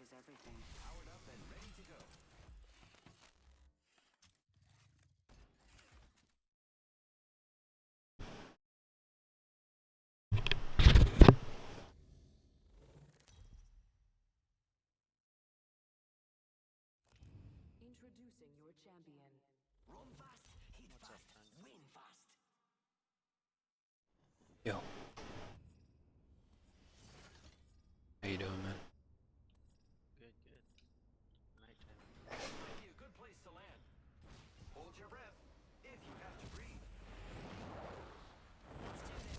changes everything. Powered up and ready to go. Introducing your champion. Roam fast, hit fast, win fast. Yo. How you doing, man? Good, good. Nighttime. Might be a good place to land. Hold your breath if you have to breathe. Let's do this.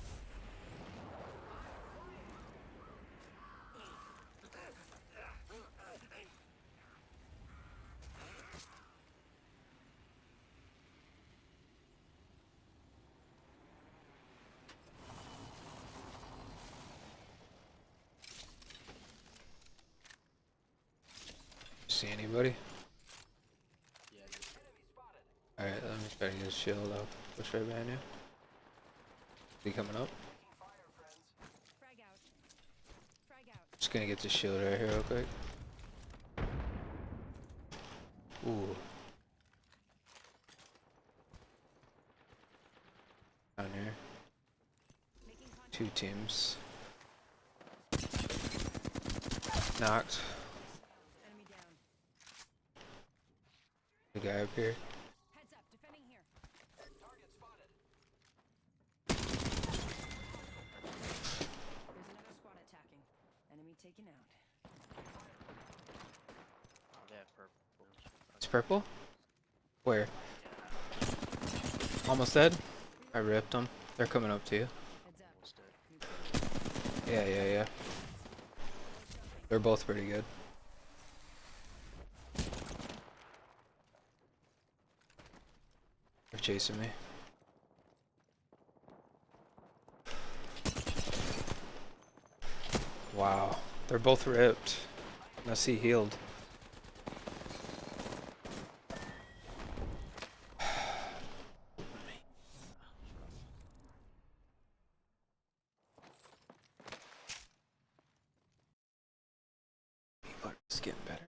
See anybody? Yeah, just Enemy spotted. Alright, let me try to use shield. I'll push right behind you. Is he coming up? Taking fire, friends. Frag out. Frag out. Just gonna get the shield right here real quick. Ooh. Down here. Making contact. 2 teams. Knocked. Enemy down. The guy up here. Heads up. Defending here. Target spotted. There's another squad attacking. Enemy taken out. oh, they have purple. It's purple? Where? Almost dead? I ripped them. They're coming up to you. Heads up. Almost dead. Yeah. They're both pretty good. They're chasing me. Wow. They're both ripped. Unless he healed. People are just getting better.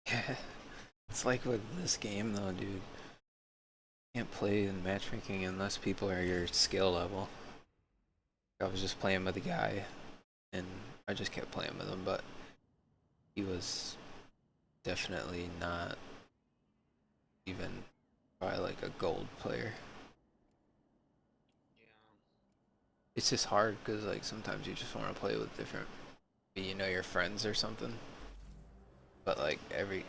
Yeah. It's like with this game though, dude. You can't play in matchmaking unless people are your skill level. I was just playing with a guy and I just kept playing with him, but he was definitely not even probably like a gold player. Yeah. It's just hard because like sometimes you just want to play with different, you know, your friends or something. But like every, Yeah, it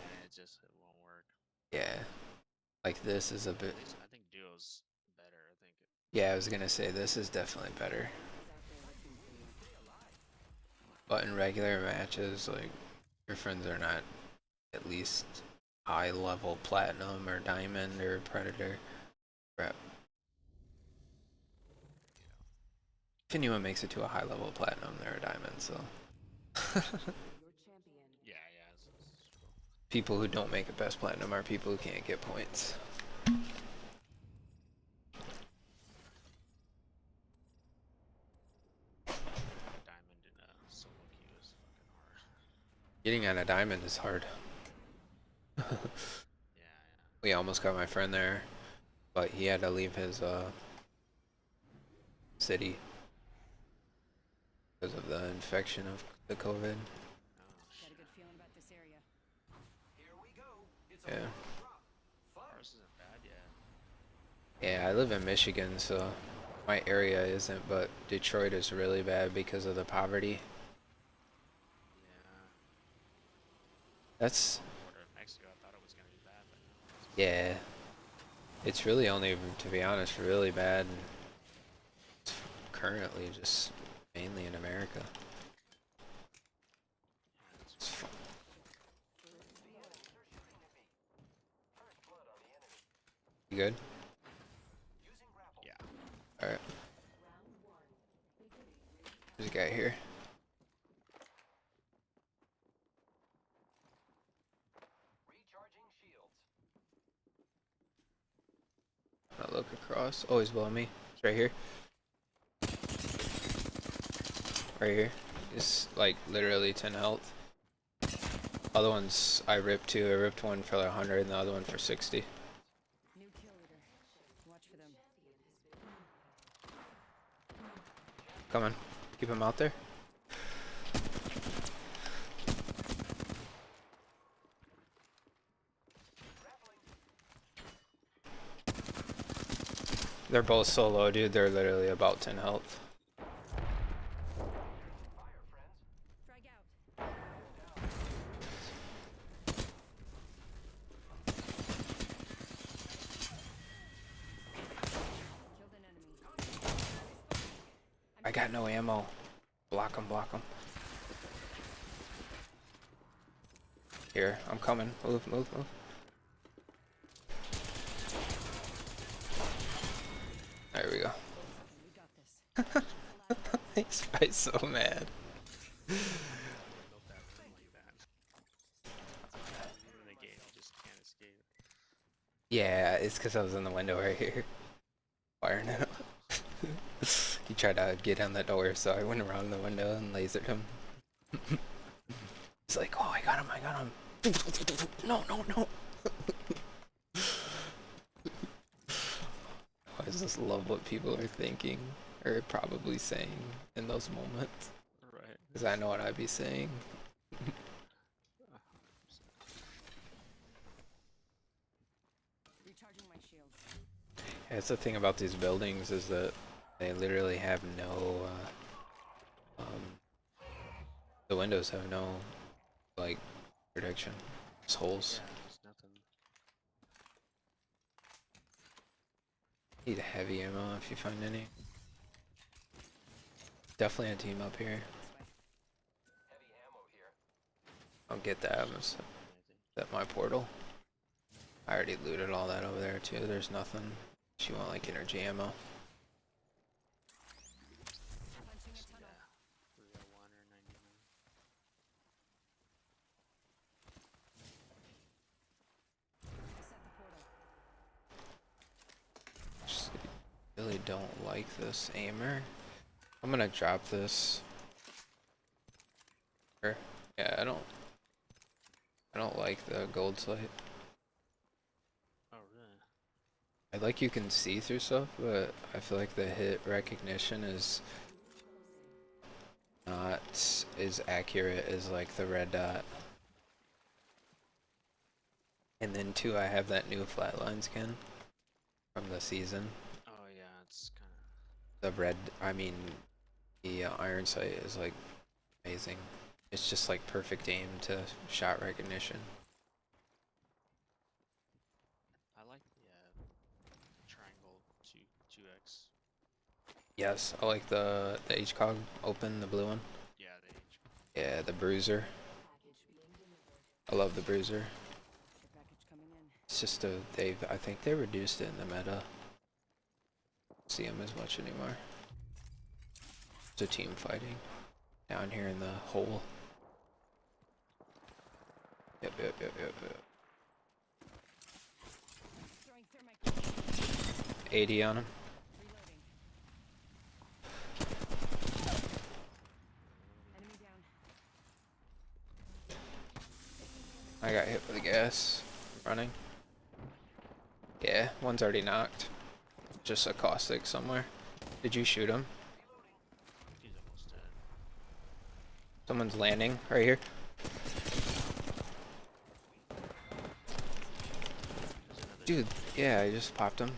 won't work. yeah, like this is a bit, At least I think duo's better. I think. yeah, I was gonna say this is definitely better. He's out there looking for you. But in regular matches, like your friends are not at least high level platinum or diamond or predator. Crap. If anyone makes it to a high level platinum, they're a diamond, so. Your champion. Yeah, it's true. People who don't make it past platinum are people who can't get points. Diamond in a solo queue is fucking hard. Getting on a diamond is hard. Yeah. We almost got my friend there, but he had to leave his city because of the infection of the COVID. Oh Got shit. a good feeling about this area. Here we go. It's Yeah. a long drop. Fun. Ours isn't bad yet. Yeah, I live in Michigan, so my area isn't, but Detroit is really bad because of the poverty. Yeah. That's, Border of Mexico, I thought it was gonna be bad, but no. yeah. It's really only, to be honest, really bad. It's currently just mainly in America. Yeah, it's It's fun. The enemies are shooting at me. First blood on the enemy. You good? Using grapple. yeah. Alright. There's a guy here. Recharging look across. Oh, he's below me. It's right here. Right here. It's like literally 10 health. Other ones I ripped too. I ripped one for like 100 and the other one for 60. New kill leader. Watch for them. Come on. Keep him out there. They're both so low, dude. They're literally about 10 health. Frag out. Killed an enemy. I got no ammo. Block him, block him. Here, I'm coming. Move, move, move. There we go. We got this. He's probably so mad. Built that room like that. In the game, you just can't escape. Yeah, it's because I was in the window right here. Firing at him. He tried to get on the door, so I went around the window and lasered him. He's like, oh, I got him, I got him. No, no, no. I just love what people are thinking, or probably saying in those moments. Right. Because I know what I'd be saying. Recharging my shields. Yeah, that's the thing about these buildings is that they literally have no, the windows have no, like, protection. It's holes. Yeah, there's nothing. Need a heavy ammo if you find any. Definitely a team up here. I'll get that. I'm gonna set my portal. I already looted all that over there too. There's nothing. She want like energy ammo. Punching a tunnel. 301 or 99. I set the portal. Just really don't like this aimer. I'm gonna drop this. Yeah, I don't like the gold slate. Oh, really? I like you can see through stuff, but I feel like the hit recognition is not as accurate as like the red dot. And then too, I have that new flatline skin from the season. Oh, yeah, it's kind The red, I mean, the iron sight is like amazing. It's just like perfect aim to shot recognition. of. I like the triangle 2x. Yes, I like the HCOG open, the blue one. Yeah, the H. Yeah, the bruiser. I love the bruiser. Care package coming in. It's just I think they reduced it in the meta. Don't see them as much anymore. It's a team fighting down here in the hole. Yep. 80 on him. Reloading. Enemy down. I got hit with the gas. Running. Yeah, one's already knocked. Just a caustic somewhere. Did you shoot him? He's almost dead. Someone's landing right here. There's another Dude, yeah, I just popped him.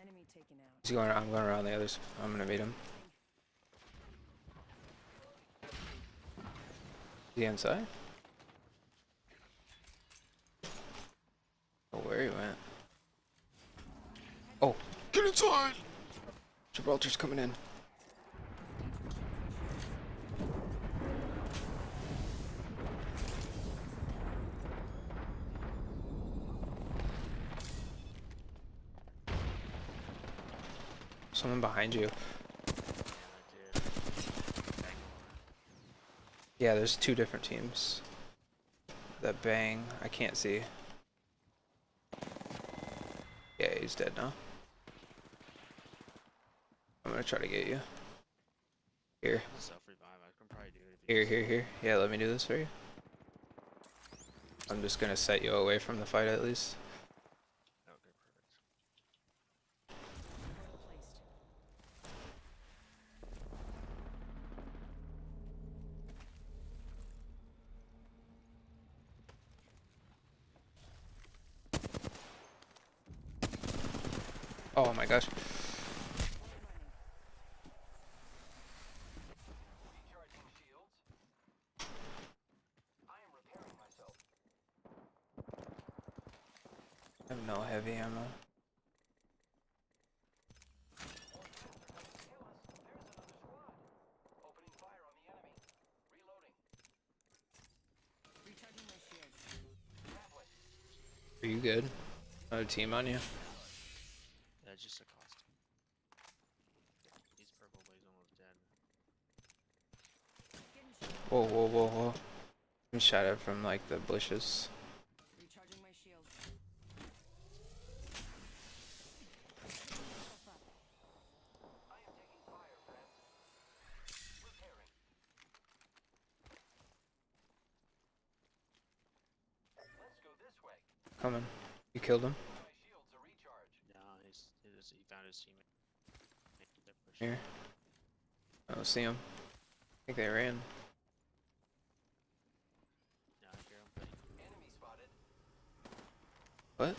Enemy taken out. He's going. I'm going around the others. I'm gonna meet him. Is he inside? Oh, where he went? Oh, get inside! Gibraltar's coming in. Someone behind you. Yeah, that dude. Yeah, there's two different teams. That bang, I can't see. Yeah, he's dead now. I'm gonna try to get you. Here, Self revive. I can probably do it if you here, here, here. Yeah, let me do this for you. I'm just gonna set you away from the fight at least. Okay, perfect. Portal placed. Oh my gosh. Portal running. Recharging shields. I am repairing myself. I have no heavy ammo. More friends are coming to kill us. There's another squad. Opening fire on the enemy. Reloading. Recharging my shields. Grappling. Are you good? Another team on you? Yeah, it's just a cost. He's purple, but he's almost dead. Getting shot. Whoa, whoa, whoa, whoa. I'm shot at from like the bushes. Recharging my shields. I am taking fire, friends. Repairing. Let's go this way. Coming. You killed him? My shields a recharge. No, he found his teammate. They're pushing. Here. I don't see him. I think they ran. Yeah, I hear him, but Enemy spotted. What?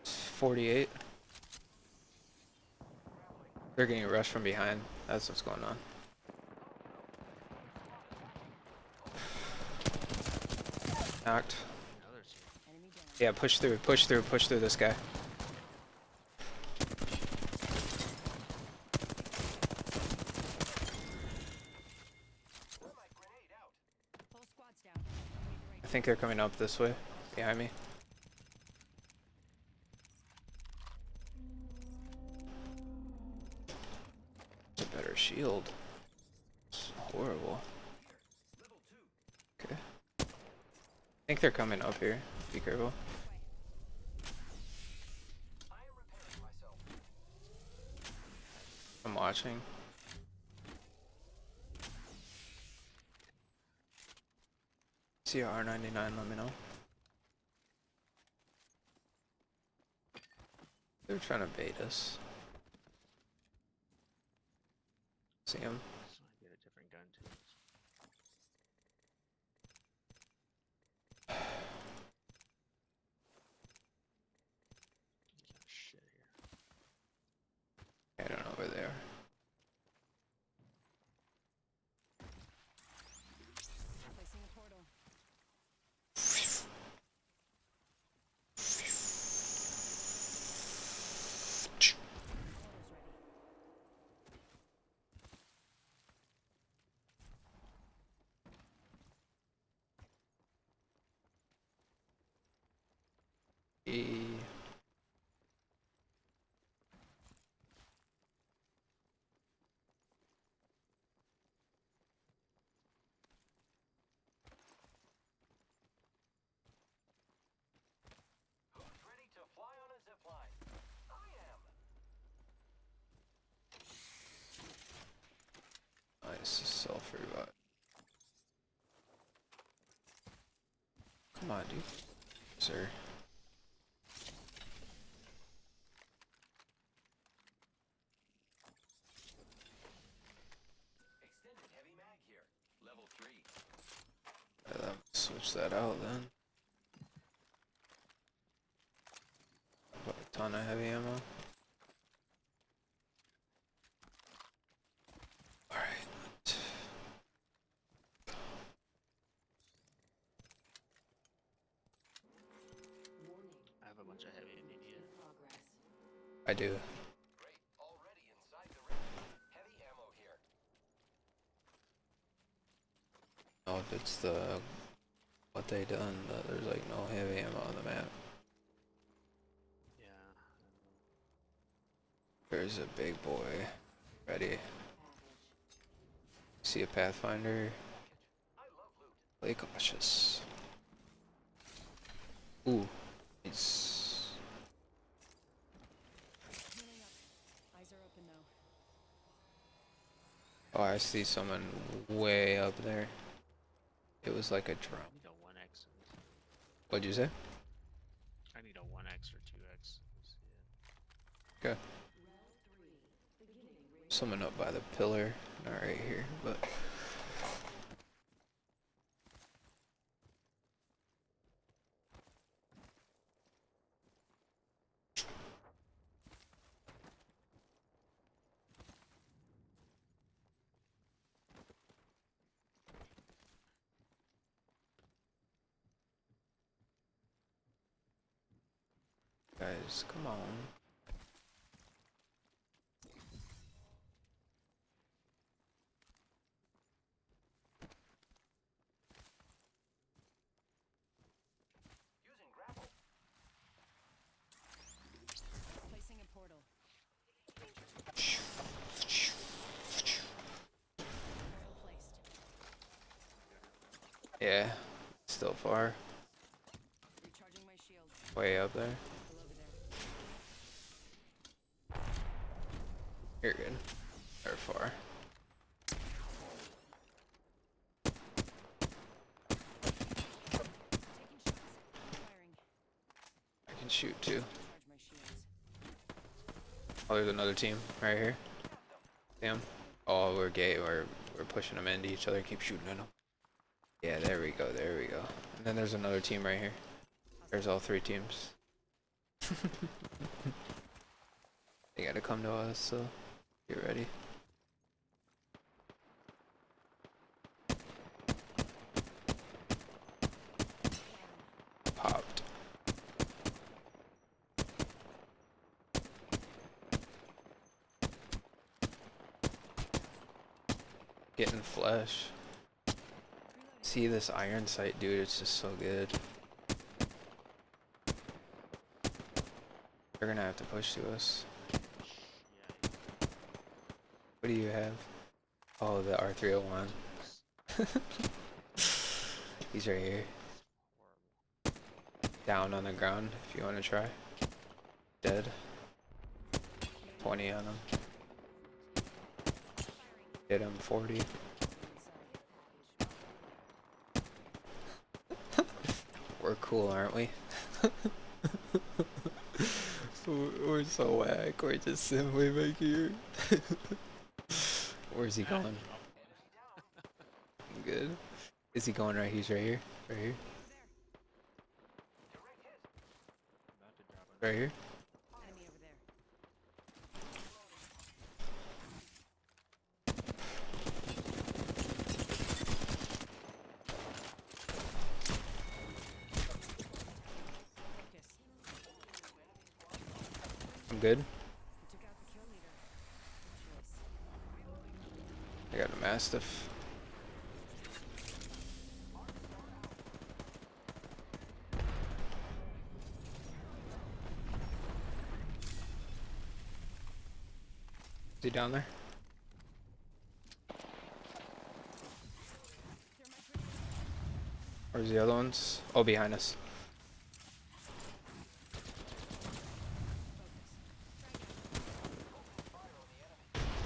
It's 48. Grappling. They're getting rushed from behind. That's what's going on. Knocked. another team. Enemy down. Yeah, push through, push through, push through this guy. Thermite grenade out. Whole squad's down. Need the right I think they're coming up this way, behind me. It's a better shield. It's horrible. Level 2. Okay. I think they're coming up here. Be careful. way. I am repairing myself. I'm watching. See R99, let me know. They're trying to bait us. See him? So I get a different gun too. He's not shit here. I don't know where they are. Placing a portal. Portal's ready. E Who's ready to fly on a zipline? I am. Nice self revive. Come on, dude. Sir. Extended heavy mag here. Level 3. Switch that out then. Got a ton of heavy ammo. Alright. I have a bunch of heavy if you need it. I do. Great. Already inside the ring. Heavy ammo here. Oh, if it's the what they done, there's like no heavy ammo on the map. Yeah. There's a big boy. Ready. See a Pathfinder. Play cautious. Ooh. Nice. Healing up. Eyes are open though. Oh, I see someone way up there. It was like a drum. I need a 1x. What'd you say? I need a 1x or 2x. See it. Okay. Someone up by the pillar. Not right here, but. Guys, come on. Using grapple. Placing a portal. Portal placed. Yeah, still far. Recharging my shields. Way up there. Still over there. You're good. They're far. Taking shots. Firing. I can shoot too. Charge my shields. Oh, there's another team right here. Damn. Oh, we're gay. We're pushing them into each other. Keep shooting at them. Yeah, there we go. There we go. And then there's another team right here. There's all three teams. They gotta come to us, so get ready. Popped. Getting flesh. See this iron sight, dude, it's just so good. They're gonna have to push to us. Yeah. What do you have? Oh, the R301. He's right here. Horrible. Down on the ground if you want to try. Dead. 20 on him. Hit him 40. We're cool, aren't we? We're so whack. We're just simply making it. Where's he going? Good. Is he going right? He's right here. Right here. About to drop it. Right here. Enemy over there. Focus. I'm good. You took out the kill leader. Good choice. I got a Mastiff. Is he down there? Where's the other ones? Oh, behind us.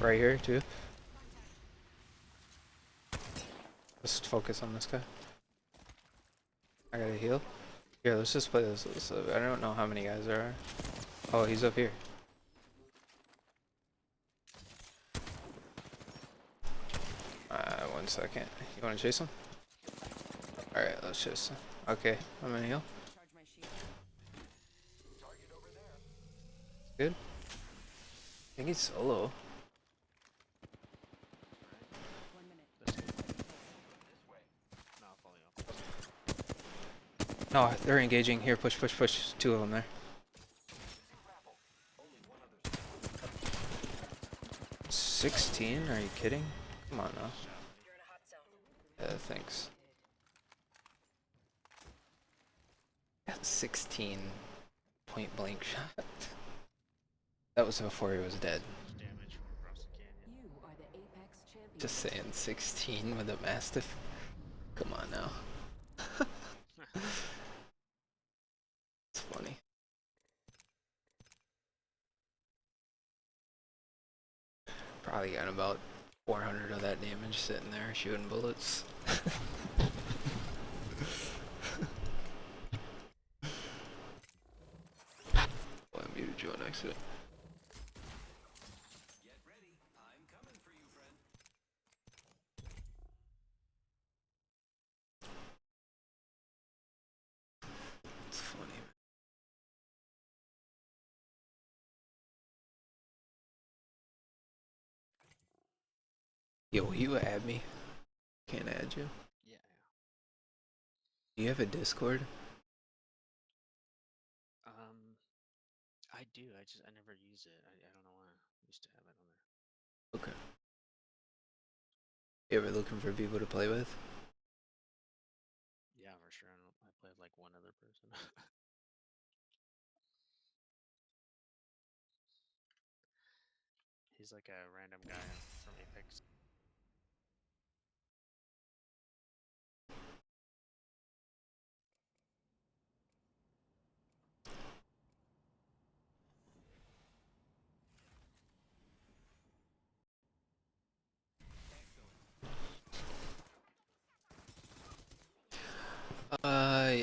Right here, too. Let's focus on this guy. I gotta heal. Here, let's just play this. I don't know how many guys there are. Oh, he's up here. One second. You wanna chase him? Alright, let's chase him. Okay, I'm gonna heal. Charge my shield. Target over there. Good. I think he's solo. 1 minute. This way. This way. No, following up. No, they're engaging. Here, push, push, push. Two of them there. Using grapple. Only one other. 16? Are you kidding? Come on now. You're in a hot zone. Yeah, thanks. Got 16 point blank shot. That was before he was dead. Much damage from across the canyon. You are the Apex champion. Just saying 16 with a Mastiff. Come on now. It's funny. Probably got about 400 of that damage sitting there shooting bullets. Well, I muted you on accident. Get ready. I'm coming for you, friend. It's funny. Yo, will you add me? Can't add you. Yeah. Do you have a Discord? I do. I never use it. I don't know why. I used to have it on there. Okay. You ever looking for people to play with? Yeah, for sure. I play with like one other person. He's like a random guy from Apex.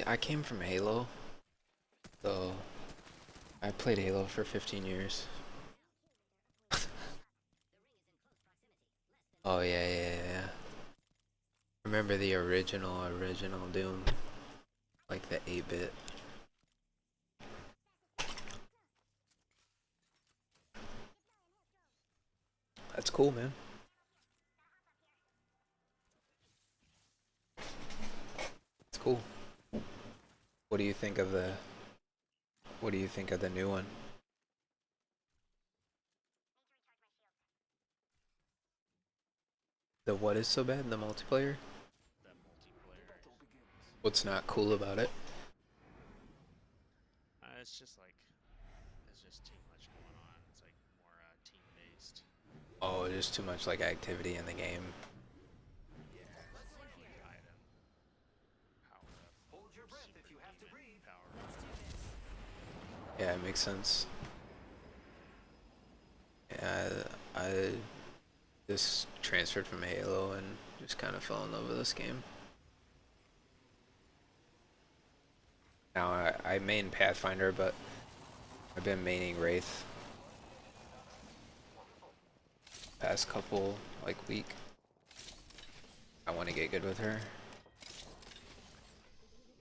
I came from Halo, so I played Halo for 15 years. Oh yeah. Remember the original Doom, like the 8-bit. That's cool, man. It's cool. What do you think of the? What do you think of the new one? The what is so bad? The multiplayer? That multiplayer. What's not cool about it? It's just like there's just too much going on. It's like more team based. Oh, there's too much like activity in the game. Yeah. It's like only item power up. Hold your breath if you have to breathe. Power Let's up. do this. Yeah, it makes sense. Yeah, I just transferred from Halo and just kind of fell in love with this game. Now I main Pathfinder, but I've been maining Wraith past couple like week. I want to get good with her.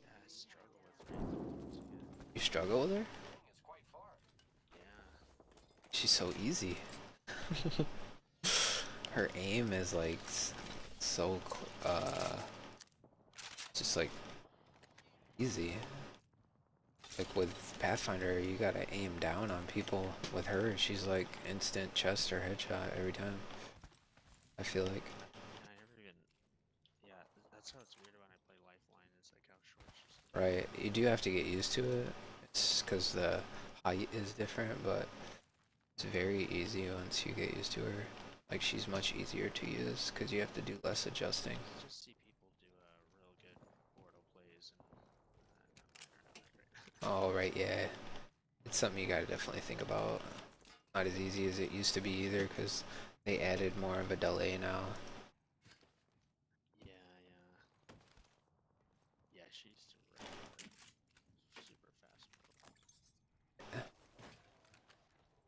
Yeah, I struggle with Wraith. You struggle with her? It's quite far. Yeah. She's so easy. Her aim is like so just like easy. Like with Pathfinder, you gotta aim down on people. With her, she's like instant chest or headshot every time. I feel like. I never even. Yeah, that's how it's weird when I play Lifeline. It's like how short she's. Right, you do have to get used to it. It's because the height is different, but it's very easy once you get used to her. Like she's much easier to use because you have to do less adjusting. I just see people do real good Portal plays, and mine are not that great. Oh right, yeah. It's something you gotta definitely think about. Not as easy as it used to be either because they added more of a delay now. Yeah. Yeah, she's super fast.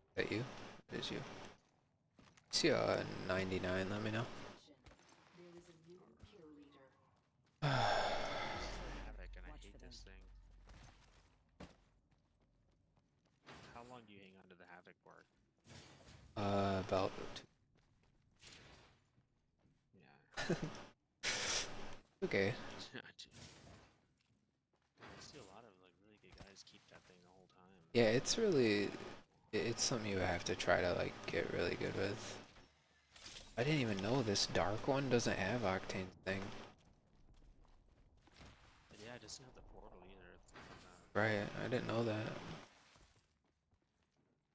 Is that you? It is you. See 99, let me know. Havoc, and I Watch hate for them. this thing. How long do you hang on to the Havoc for? About Yeah. okay. I see a lot of like really good guys keep that thing the whole time. Yeah, it's something you have to try to like get really good with. I didn't even know this dark one doesn't have Octane thing. But yeah, it doesn't have the portal either. It's Right, I didn't know that.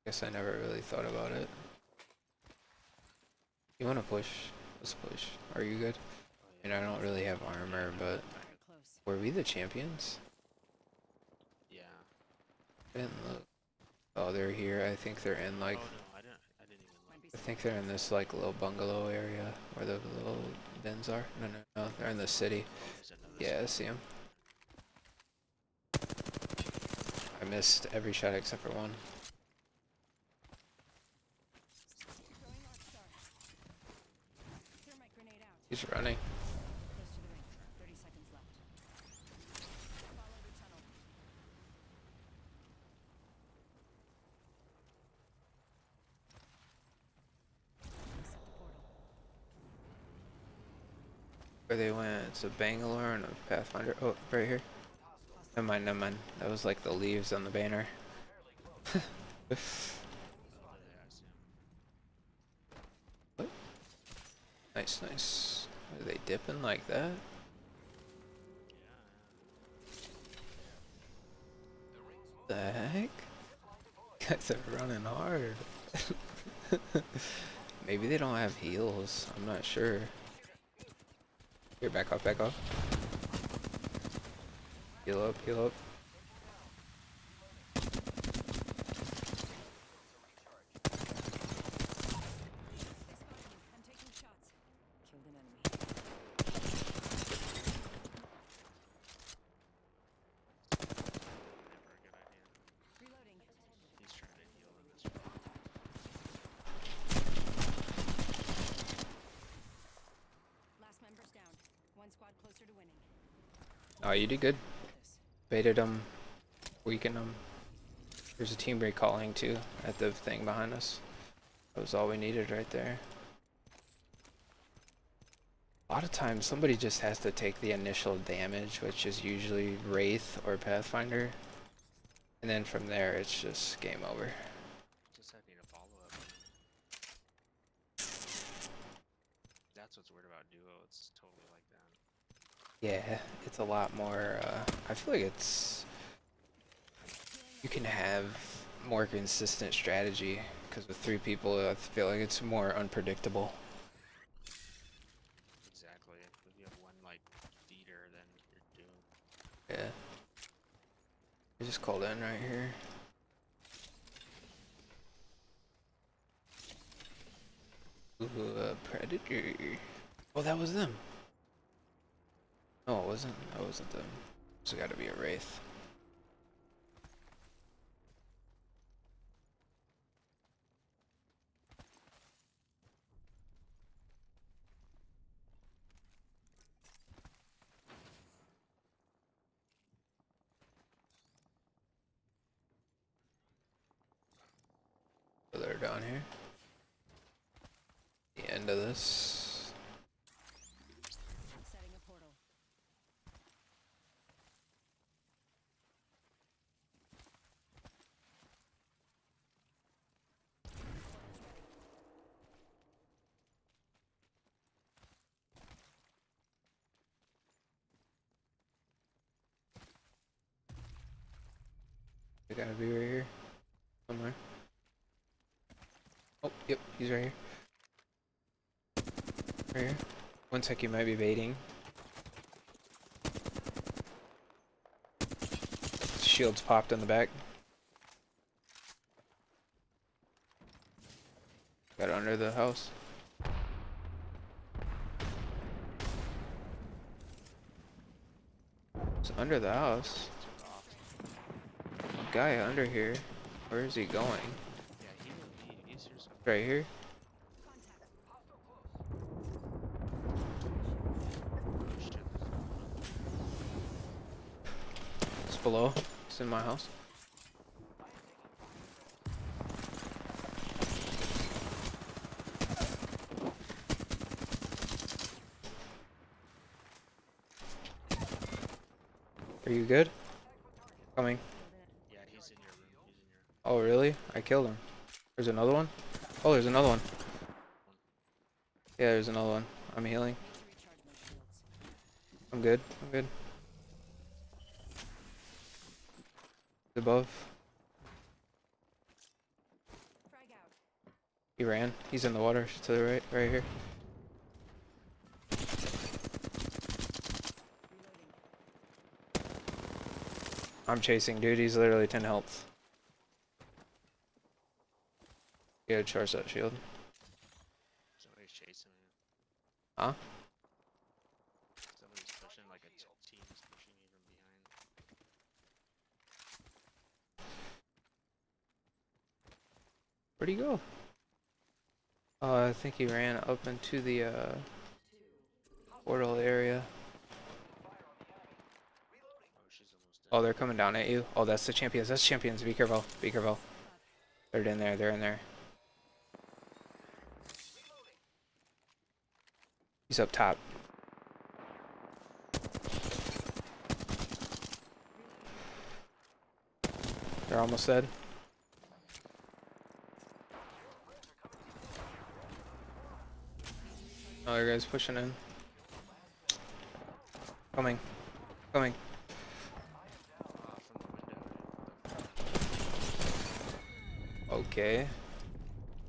Guess I never really thought about it. You wanna push? Let's push. Are you good? Oh, I mean, I don't really have armor, but They're close. were we the champions? Yeah. I didn't look. Oh, they're here. I think they're in like. Oh no, I didn't even Might look. be I think they're in this like little bungalow area where the little bins are. No, no, no. They're in the city. Oh, there's another Yeah, I squad. see them. I missed every shot except for one. Throwing Arc Star. Thermite grenade out. He's running. Close to the ring. 30 seconds left. Follow the tunnel. Set the portal. Where they went? It's a Bangalore and a Pathfinder. Oh, right here. Never mind, never mind. That was like the leaves on the banner. Oh, there they are, I see 'em. Nice, nice. Are they dipping like that? The heck? Guys are running hard. Maybe they don't have heals. I'm not sure. Here, back off, back off. Heal up, heal up. They spotted me. I'm taking shots. Killed an enemy. Never a good idea. Reloading. He's trying to heal in this room. Last member's down. One squad closer to winning. Oh, you did good. This. Baited them. Weakened them. There's a team recalling too at the thing behind us. That was all we needed right there. A lot of times somebody just has to take the initial damage, which is usually Wraith or Pathfinder. And then from there it's just game over. Just had to need a follow up. That's what's weird about duo. It's totally like that. Yeah, it's a lot more, I feel like it's, you can have more consistent strategy, because with 3 people I feel like it's more unpredictable. Exactly. If you have one like feeder, then you're doomed. Yeah. I just called in right here. Ooh, Predator. Oh, that was them. No, it wasn't. That wasn't them. It's gotta be a Wraith. So they're down here. The end of this. Setting a portal. They gotta be right here. Somewhere. Oh, yep, he's right here. Right here. One sec, you might be baiting. Shields popped in the back. Got under the house. It's under the house. Took off. Guy under here. Where is he going? Yeah, he's here somewhere. Right here? Contact. Oh shit. It's below. It's in my house. Are you good? Coming. Yeah, he's in your room. He's in your. Oh, really? I killed him. There's another one? Oh, there's another one. Yeah, there's another one. I'm healing. Need to recharge my shields. I'm good. I'm good. Above. He ran. He's in the water to the right here. I'm chasing, dude. He's literally 10 health. You gotta charge that shield. Somebody's chasing me. Huh? Somebody's pushing, like a team's pushing you from behind. Where'd he go? Oh, I think he ran up into the portal area. Oh, she's almost dead. Oh, they're coming down at you. Oh, that's the champions. That's champions. Be careful. Be careful. They're in there. They're in there. He's up top. They're almost dead. Another guy's pushing in. Coming. Coming. From the window, dude. Okay.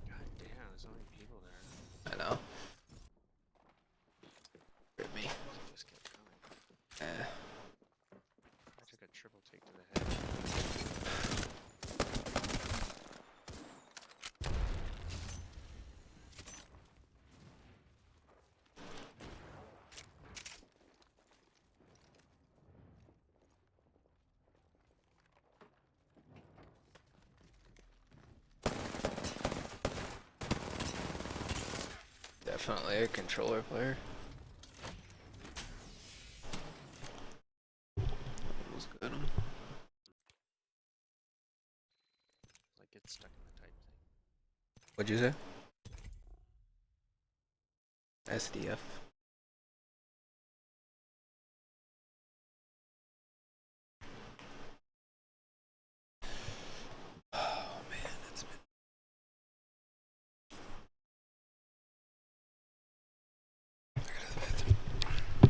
God damn, there's so many people there. I know. Rip me. Just kept coming. Eh. I took a triple take to the head. Definitely a controller player. Almost got him. Like, get stuck in the type thing. What'd you say? SDF. Oh man, that's been. I gotta go to the bathroom.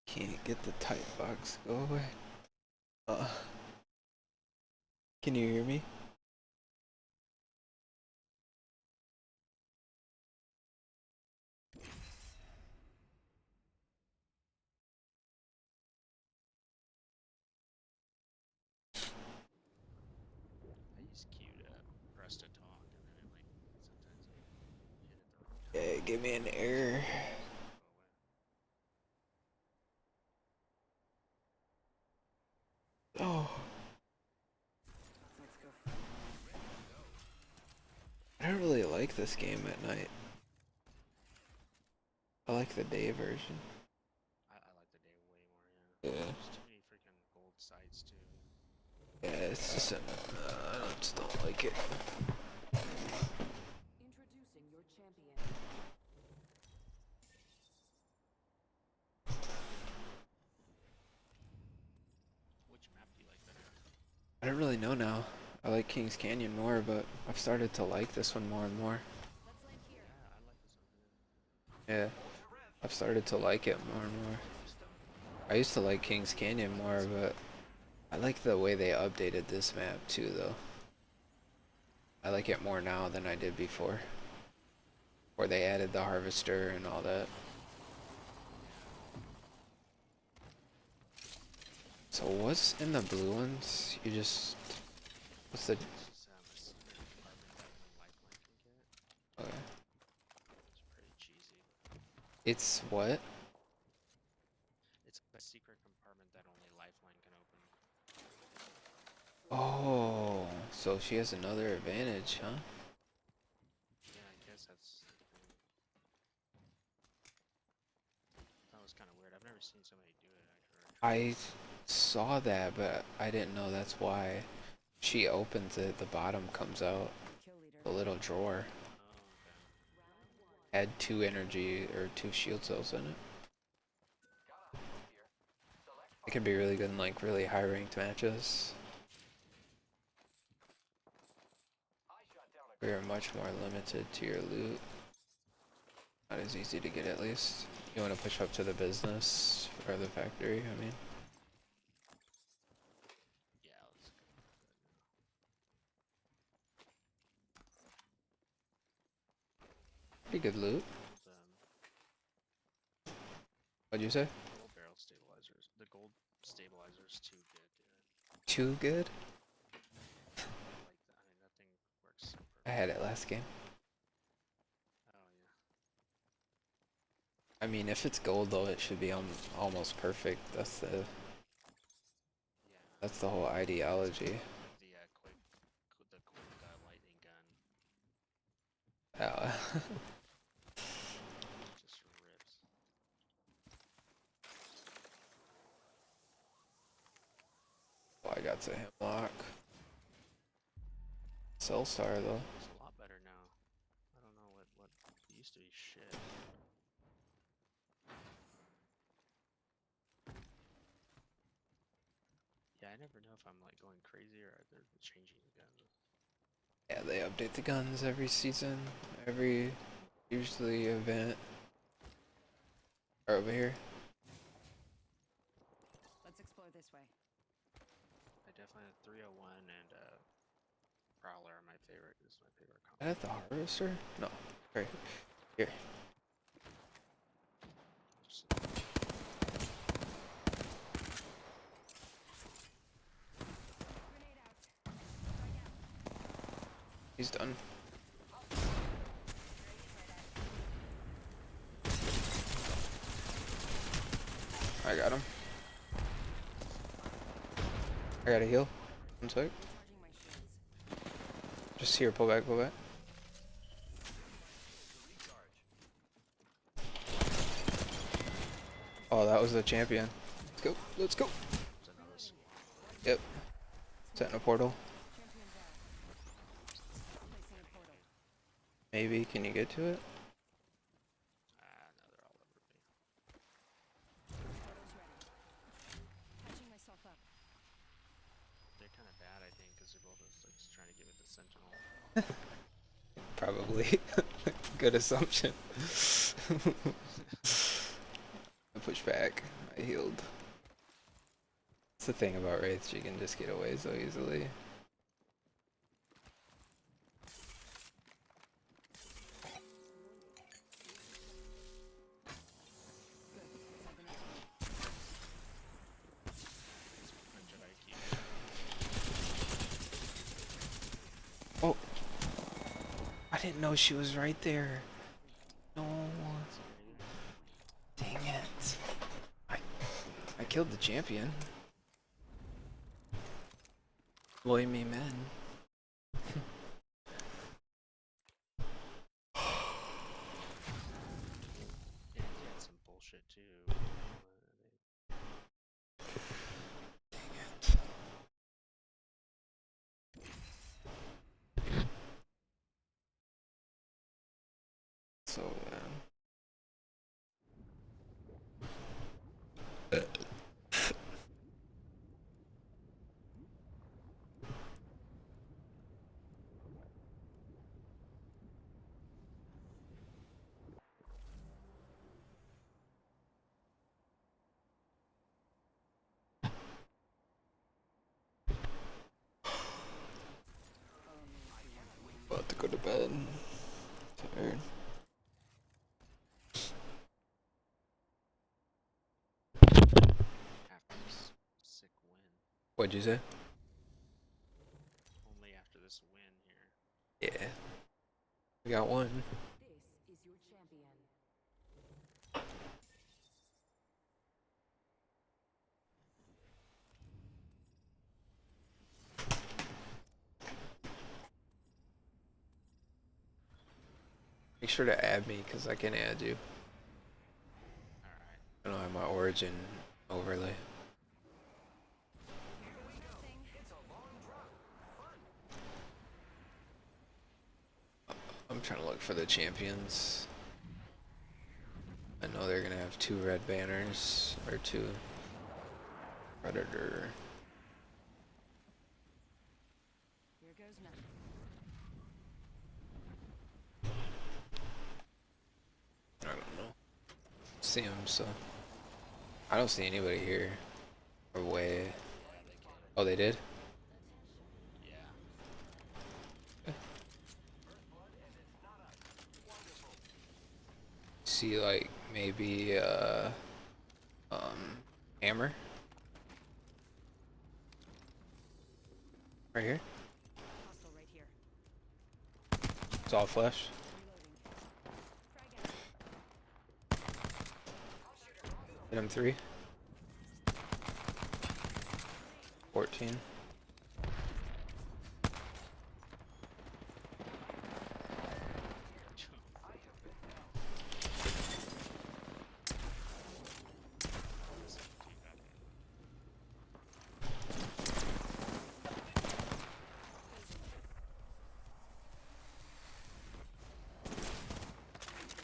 Can't get the type box. Go away. Can you hear me? I use Q to press to talk, and then it, like, sometimes I hit it the wrong time. Yeah, give me an error. Oh. I don't really like this game at night. I like the day version. I like the day way more, yeah. Yeah. There's too many freaking gold sites, too. Yeah, it's just I just don't like it. Introducing your champion. Which map do you like better? I don't really know now. I like Kings Canyon more, but I've started to like this one more and more. Let's land here. Yeah, I like this one. Yeah, I've started to like it more and more. I used to like Kings Canyon more, but I like the way they updated this map too, though. I like it more now than I did before. Where they added the harvester and all that. So what's in the blue ones? You just... What's the... It's just a secret compartment that only Lifeline can get. Okay. It's pretty cheesy. It's what? It's a secret compartment that only Lifeline can open. Oh, so she has another advantage, huh? Yeah, I guess that's the thing. That was kind of weird. I've never seen somebody do it actually. I saw that, but I didn't know that's why. She opens it, the bottom comes out. Kill leader. The little drawer. Oh, okay. Had 2 energy or 2 shield cells in it. It can be really good in like really high ranked matches. We are much more limited to your loot. Not as easy to get at least. You want to push up to the business or the factory, I mean. Yeah, let's go. Pretty good loot. What'd you say? Gold barrel stabilizers. The gold stabilizer's too good, dude. Too good? Like, I mean, that thing works so I perfect. had it last game. Oh, yeah. I mean, if it's gold though, it should be almost perfect. Yeah. That's the whole ideology. The quick lightning gun Yeah. just rips. Oh, I got to Hemlock. Cellstar though. It's a lot better now. I don't know what it used to be shit. Yeah, I never know if I'm like going crazy or they're changing the guns. Yeah, they update the guns every season, every usually event. Or over here. Let's explore this way. I definitely have 301 and Prowler are my favorite. This is my favorite Is combo. that the harvester? No. Right here. Just, Grenade out. Going out. He's done. I got him. I gotta heal. One sec. Recharging my shields. Just here, pull back, pull back. Oh, that was the champion. Let's go, let's go. there's another squad. Yep. Setting a portal. Champion down. Placing a portal. Maybe, can you get to it? No, they're all over me. Portal's ready. Patching myself up. They're kind of bad, I think, because they're both just, like, just trying to give it the sentinel. Probably. Good assumption. I pushed back. I healed. That's the thing about Wraiths, you can just get away so easily. Good. Let's have the next one. My Jedi key. Oh! I didn't know she was right there. No. Dang it. I killed the champion. Blame me, men. And he had some bullshit too. Dang it. So, What'd you say? Only after this win here. Yeah. We got one. This is your champion. Make sure to add me because I can add you. Alright. I don't have my origin overlay. Thing. It's a long drop. Fun. I'm trying to look for the champions. I know they're gonna have 2 red banners or 2 predator. Here goes nothing. I don't know. See them, so I don't see anybody here. Or way. Yeah, they came. Oh, they did. Yeah. See, like maybe hammer right here. Hostile right here. It's all flesh. Reloading. Frag out. Hit him 3. 14.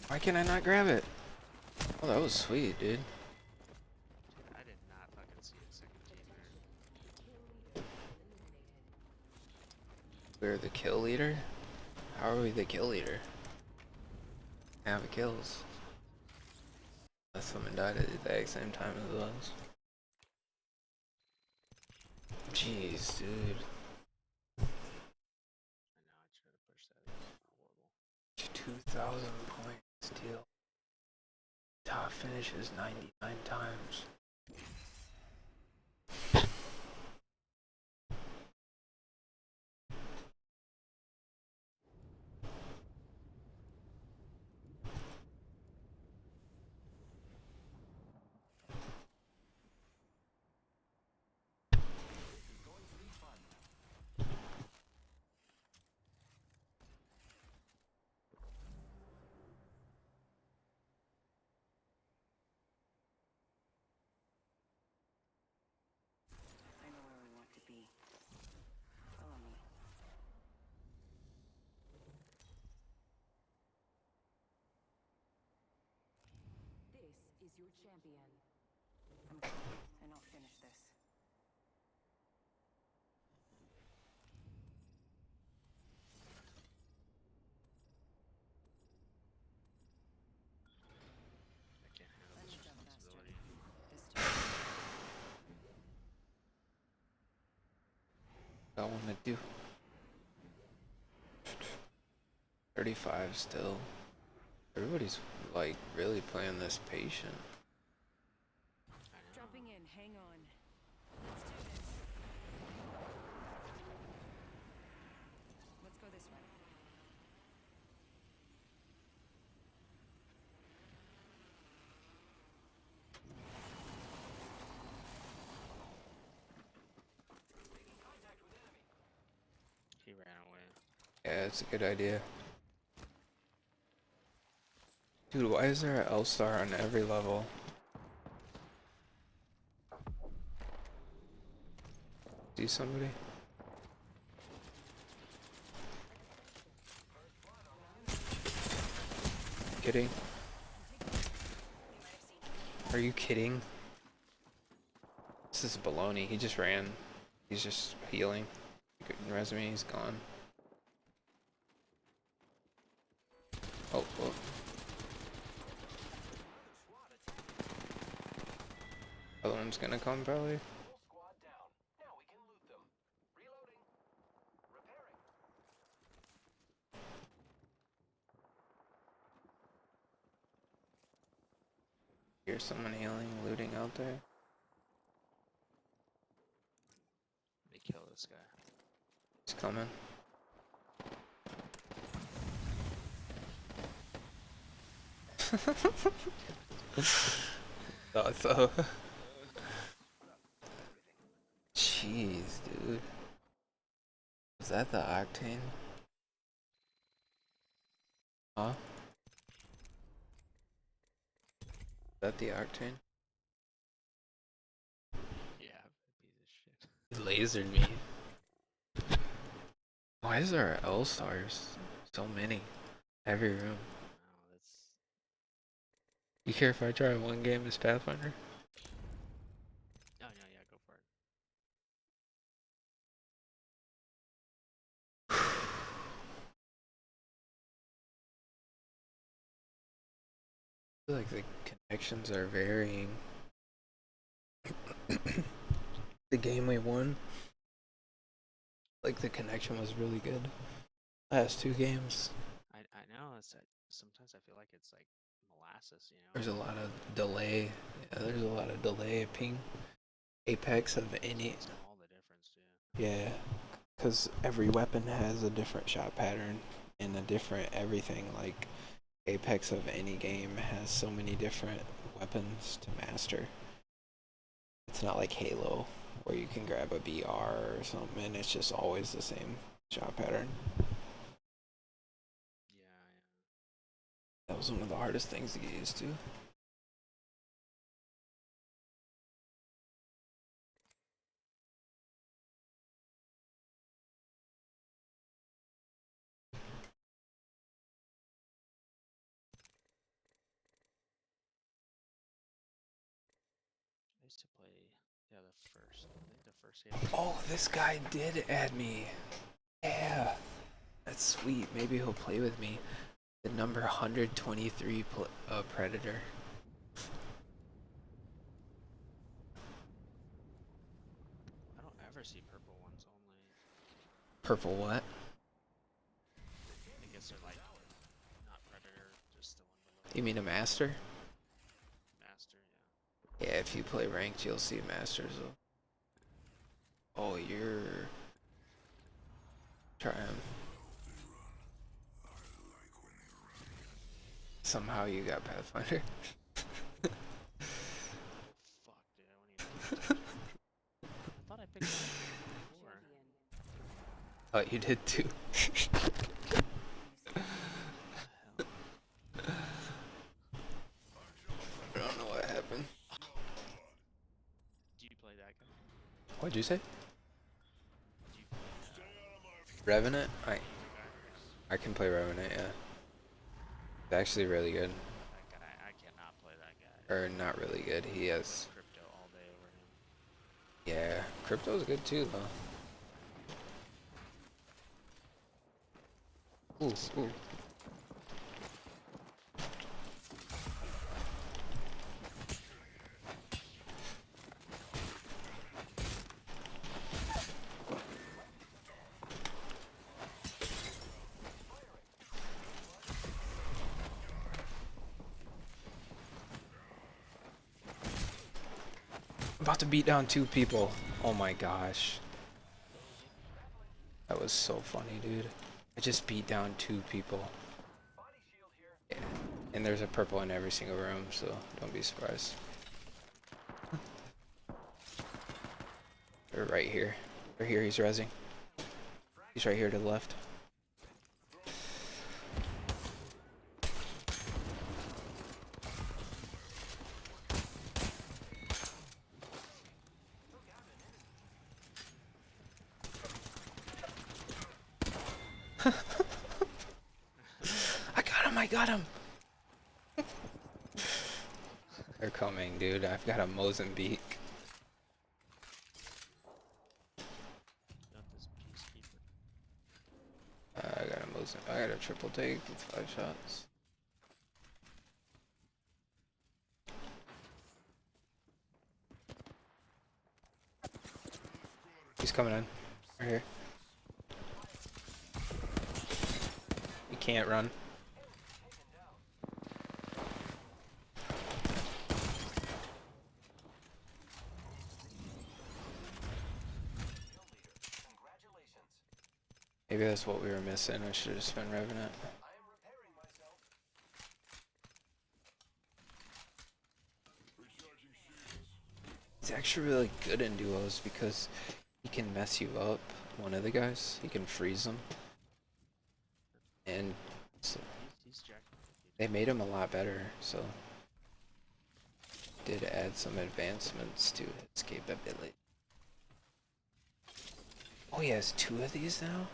Why can I not grab it? Oh, that was sweet, dude. I did not fucking see a second team there. We're the kill leader? How are we the kill leader? Have a kills. Unless someone died at the exact same time as us. Jeez, dude. I know, I tried to push that. It was horrible. 2,000 points deal. Top finishes 99 times. I know where we want to be. Follow me. This is your champion. I'm going, and I'll finish this. I can't handle Let this me jump faster. responsibility. This time. Got one to do. 35 still. Everybody's like really playing this patient. I know. Dropping in, hang on. Let's do this. Let's go this way. He ran away. Yeah, it's a good idea. Dude, why is there an L-star on every level? See somebody? Kidding? Are you kidding? This is baloney. He just ran. He's just healing. Resume, he's gone. Oh, oh. Other one's gonna come probably. Whole squad down. Now we can loot them. Reloading. Repairing. Here's someone healing, looting out there. kill this guy. He's coming. Thought so. Jeez, dude. Is that the Octane? Huh? Is that the Octane? Yeah, piece of shit. He lasered me. Why is there L-stars? So many. Every room. No, that's You care if I try one game as Pathfinder? oh no, yeah, go for it. I feel like the connections are varying. The game we won, like the connection was really good. Last two games, I know it's sometimes I feel like it's like molasses, you know. there's a lot of delay. Yeah, there's a lot of delay ping. Apex of any. It's all the difference, too. Yeah, because every weapon has a different shot pattern and a different everything. Like Apex of any game has so many different weapons to master. It's not like Halo where you can grab a BR or something and it's just always the same shot pattern. Yeah, That was one of the hardest things to get used to. I used to play I think the first Halo. Oh, this guy did add me. Yeah, that's sweet. Maybe he'll play with me. The number 123 Predator. I don't ever see purple ones only. Purple what? I guess they're like not Predator, just the one below. You mean a master? Master, yeah. Yeah, if you play ranked, you'll see masters. Oh, you're... Try him. Somehow you got Pathfinder. Fuck, dude, I wouldn't even touch it. I thought I picked it up before. Oh, you did too. Hell. I don't know what happened. Do you play that guy? What'd you say? Do you play Revenant? that I can play Revenant, yeah. It's actually really good. guy? I cannot play that guy. Or not really good. He has... Crypto all day over him. Yeah, Crypto's good too, though. Ooh, ooh. About to beat down 2 people. Oh my gosh. That was so funny, dude. I just beat down 2 people. Yeah. And there's a purple in every single room, so don't be surprised. They're right here. Right here, he's rezzing. He's right here to the left. I got him! They're coming, dude. I've got a Mozambique. Got this peacekeeper. I got a Mozambique. I got a triple take with 5 shots. He's coming in. Right here. You can't run. Maybe that's what we were missing. I should have just been Revenant. I am repairing myself. He's actually really good in duos because he can mess you up. One of the guys, he can freeze them, and so He's jacking. they made him a lot better. So did add some advancements to his capability. Oh, he has 2 of these now?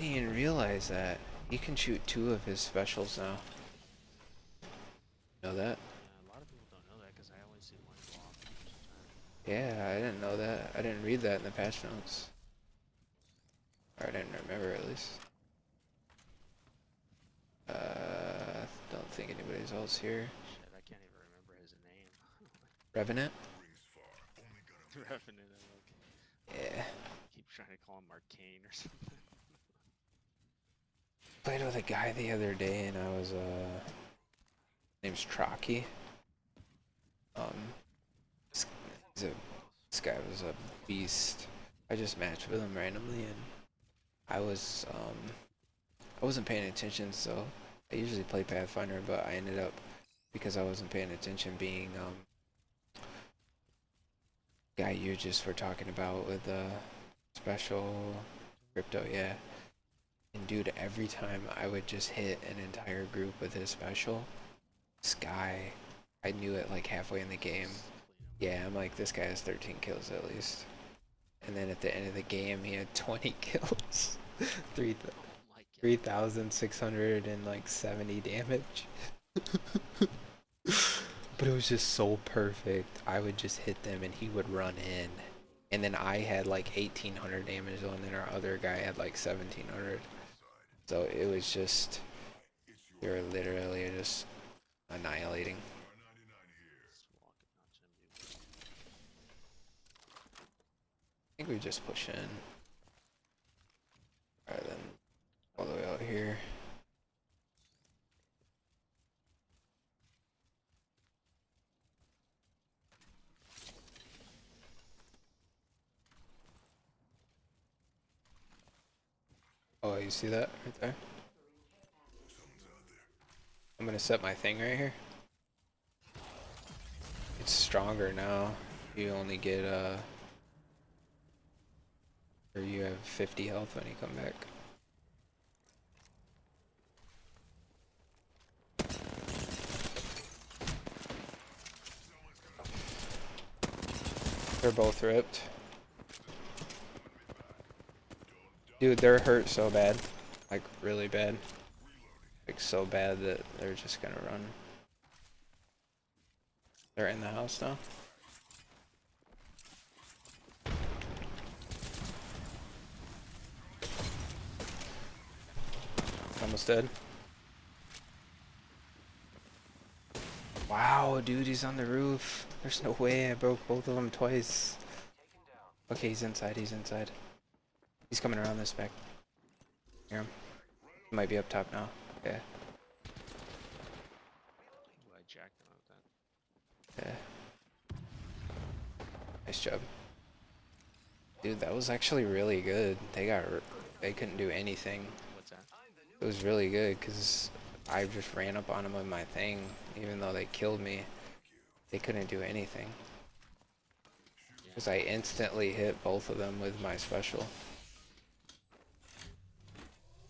I didn't even realize that. He can shoot 2 of his specials now. Know that? Yeah, a lot of people don't know that because I only see one go off most of the time. Yeah, I didn't know that. I didn't read that in the patch notes. Or I didn't remember at least. Don't think anybody's else here. Shit, I can't even remember his name. Revenant? Revenant, I'm like, Yeah. keep trying to call him Arcane or something. Played with a guy the other day and I was, name's Trocky. This, this guy was a beast. I just matched with him randomly and I wasn't paying attention, so I usually play Pathfinder, but I ended up, because I wasn't paying attention, being, guy you just were talking about with the special crypto, yeah. And dude, every time I would just hit an entire group with his special, this guy, I knew it like halfway in the game. Yeah, I'm like, this guy has 13 kills at least. And then at the end of the game, he had 20 kills. 3,670 damage. But it was just so perfect. I would just hit them and he would run in. And then I had like 1,800 damage on, and our other guy had like 1,700. So it was just, they were literally just annihilating. I think we just push in rather than all the way out here. Oh, you see that right there? I'm gonna set my thing right here. It's stronger now. You only get or you have 50 health when you come back. They're both ripped. Dude, they're hurt so bad. Like, really bad. Like, so bad that they're just gonna run. They're in the house now. Almost dead. Wow, dude, he's on the roof. There's no way I broke both of them twice. Okay, he's inside, he's inside. He's coming around this back. Hear him? He might be up top now. Yeah. Ooh, I jacked him with that. Yeah. Nice job. Dude, that was actually really good. They couldn't do anything. What's that? It was really good because I just ran up on them with my thing. Even though they killed me, they couldn't do anything. Because I instantly hit both of them with my special.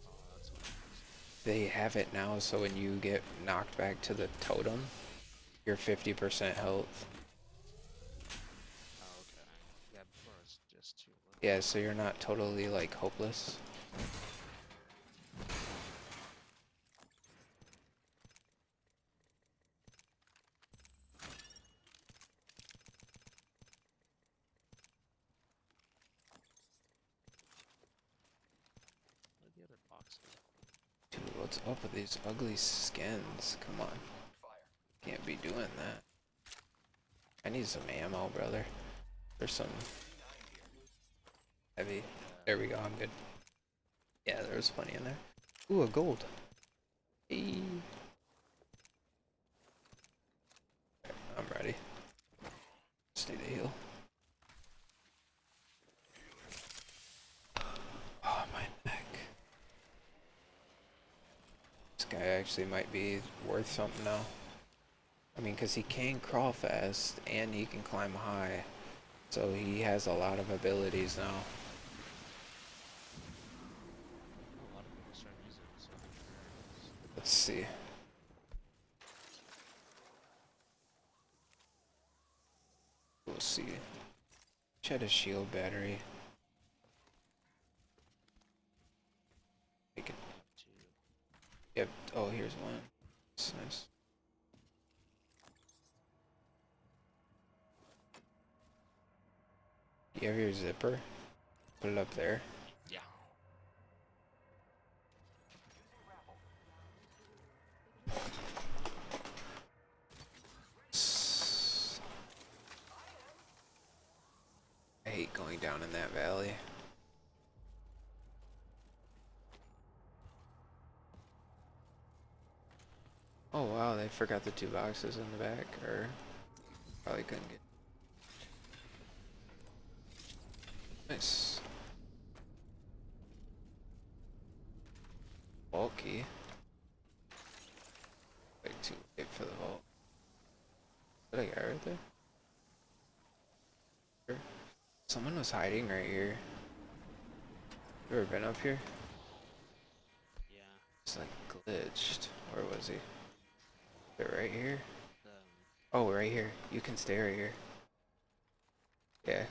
Oh, that's what it is. They have it now, so when you get knocked back to the totem, you're 50% health. Oh, okay. Yeah, before it was just too little. Yeah, so you're not totally like hopeless. Where'd the other box go? Dude, what's up with these ugly skins? Come on. Can't be doing that. I need some ammo, brother. There's some heavy. There we go, I'm good. Yeah, there was plenty in there. Ooh, a gold. Hey. I'm ready. Just need a heal. actually might be worth something now. I mean, because he can crawl fast and he can climb high. So he has a lot of abilities now. A lot of people start using it, so I'm sure it's Let's see. We'll see. Shed a shield battery. Make it. too. Yep. Oh, here's one. That's nice. You have your zipper? Put it up there. Yeah. I hate going down in that valley. Oh wow, they forgot the 2 boxes in the back, or probably couldn't get. Nice. Bulky. Like too late for the vault. Is that a guy right there? Sure. Someone was hiding right here. You ever been up here? Yeah. It's like glitched. Where was he? Is it right here? Um, Oh, right here. You can stay right here. Yeah.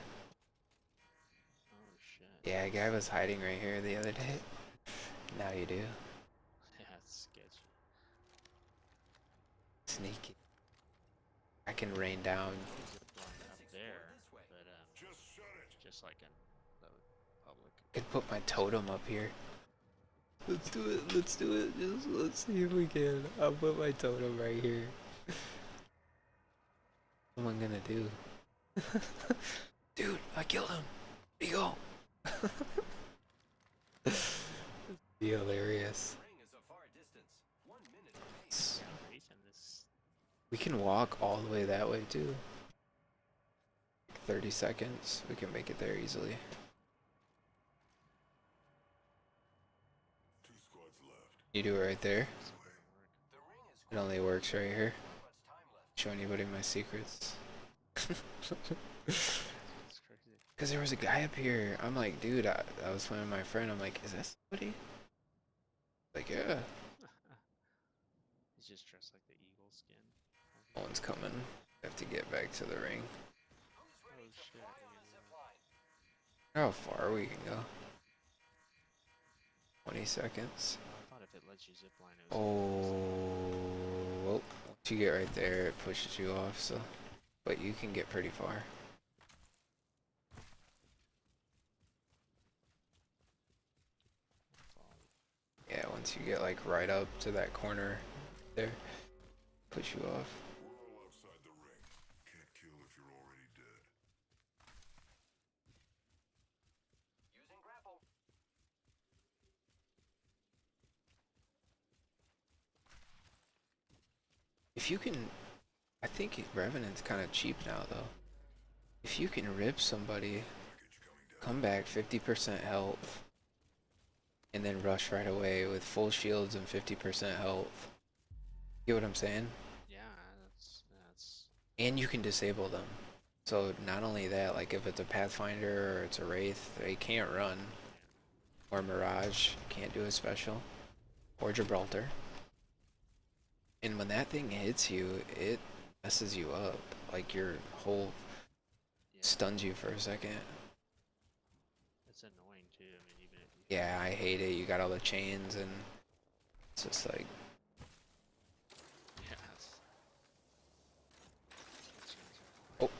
oh shit. Yeah, a guy was hiding right here the other day. Now you do. Yeah, it's sketchy. Sneaky. I can rain down. Zip line up there, but just like in the public. I could put my totem up here. Let's do it. Let's do it. Just let's see if we can. I'll put my totem right here. What am I gonna do? Dude, I killed him. There you go. Be hilarious. Ring is a far distance. 1 minute apace. Yeah, reason this. We can walk all the way that way too. Like 30 seconds. We can make it there easily. 2 squads left. You do it right there. The ring is It only works right here. much time left. Show anybody my secrets. It's crazy. Cause there was a guy up here. I'm like, dude, I was playing with my friend. I'm like, is that somebody? Like, yeah. He's just dressed like the eagle skin. No one's coming. Have to get back to the ring. Who's ready Oh, to shit, fly we on can the zip do line? How far we can go? 20 seconds. I thought if it lets you zip line, it was. Oh, well, once you get right there, it pushes you off. So, but you can get pretty far. Yeah, once you get like right up to that corner there, push you off. We're all outside the ring. Can't kill if you're already dead. Using grapple. If you can, I think Revenant's kind of cheap now though. If you can rip somebody, Package coming down. come back 50% health, and then rush right away with full shields and 50% health. You get what I'm saying? Yeah, that's. And you can disable them. So not only that, like if it's a Pathfinder or it's a Wraith, they can't run. Or Mirage, can't do a special. Or Gibraltar. And when that thing hits you, it messes you up. Like your whole Yeah, stuns you for a second. it's annoying too. I mean, even if you. Yeah, I hate it. You got all the chains and it's just like, Yeah. It's oh.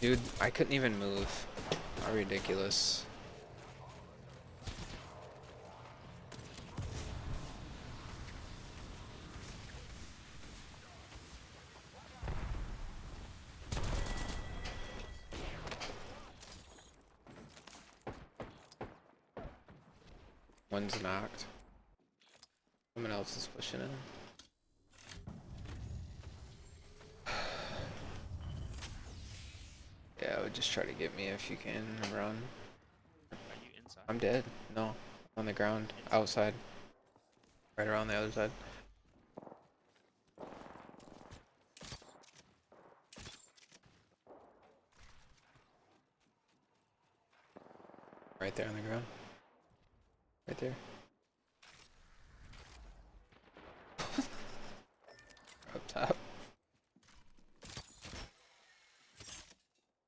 Dude, I couldn't even move. How ridiculous. One's knocked. Someone else is pushing in. Yeah, I would just try to get me if you can run. Are you inside? I'm dead. No, on the ground, outside, right around the other side. Right there on the ground. Right there. Up top.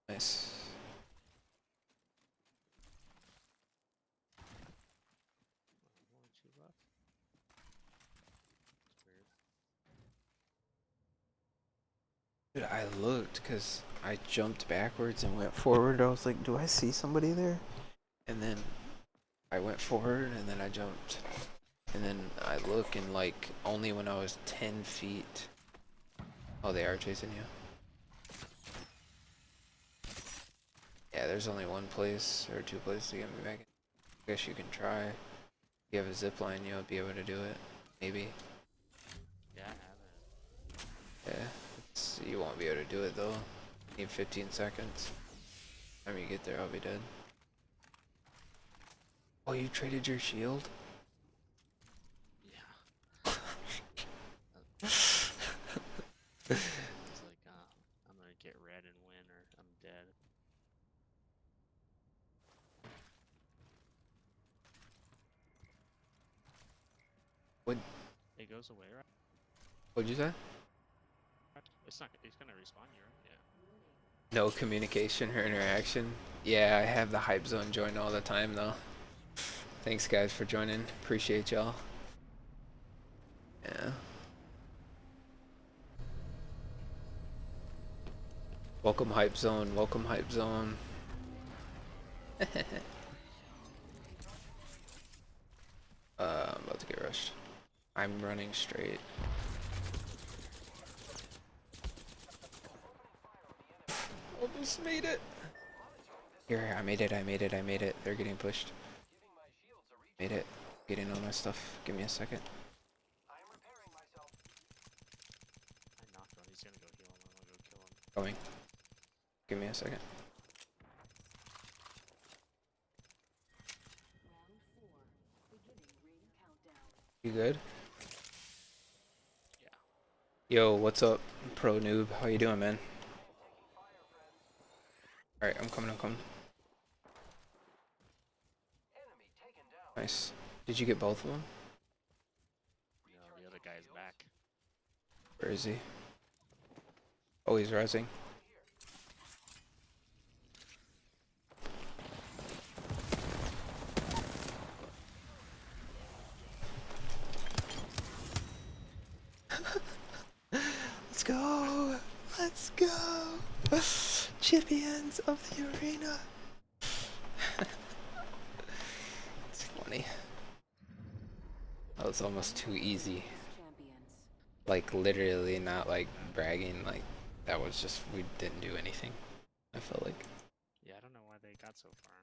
Nice. One or two left. It's weird. Dude, I looked because I jumped backwards and went forward. I was like, do I see somebody there? And then I went forward and then I jumped. And then I look and like only when I was 10 feet. Oh, they are chasing you. Yeah, there's only one place or two places to get me back. I guess you can try. If you have a zip line, you'll be able to do it. Maybe. Yeah, I have it. Yeah. You won't be able to do it though. You need 15 seconds. By the time you get there, I'll be dead. Oh, you traded your shield? Yeah. It's like, I'm gonna get red and win, or I'm dead. What? It goes away, right? What'd you say? It's not. It's gonna respawn you, right? Yeah. No communication or interaction. Yeah, I have the hype zone joined all the time though. Thanks guys for joining. Appreciate y'all. Yeah. Welcome hype zone. Welcome hype zone. I'm about to get rushed. I'm running straight. Almost made it. Here, I made it, I made it, I made it. They're getting pushed. Made it. Getting all my stuff. Give me a second. I am repairing myself. I knocked one. He's gonna go heal him. I'm gonna go kill him. Going. Give me a second. Round 4. Beginning ring countdown. You good? Yeah. Yo, what's up, pro noob? How you doing, man? Alright, I'm coming, I'm coming. Enemy taken down. Nice. Did you get both of them? No, the other guy's back. Where is he? Oh, he's rising. Let's go! Let's go! Champions of the arena! It's funny. That was almost too easy. Champions. Like, literally not like bragging, like, that was just, we didn't do anything. I felt like. Yeah, I don't know why they got so far.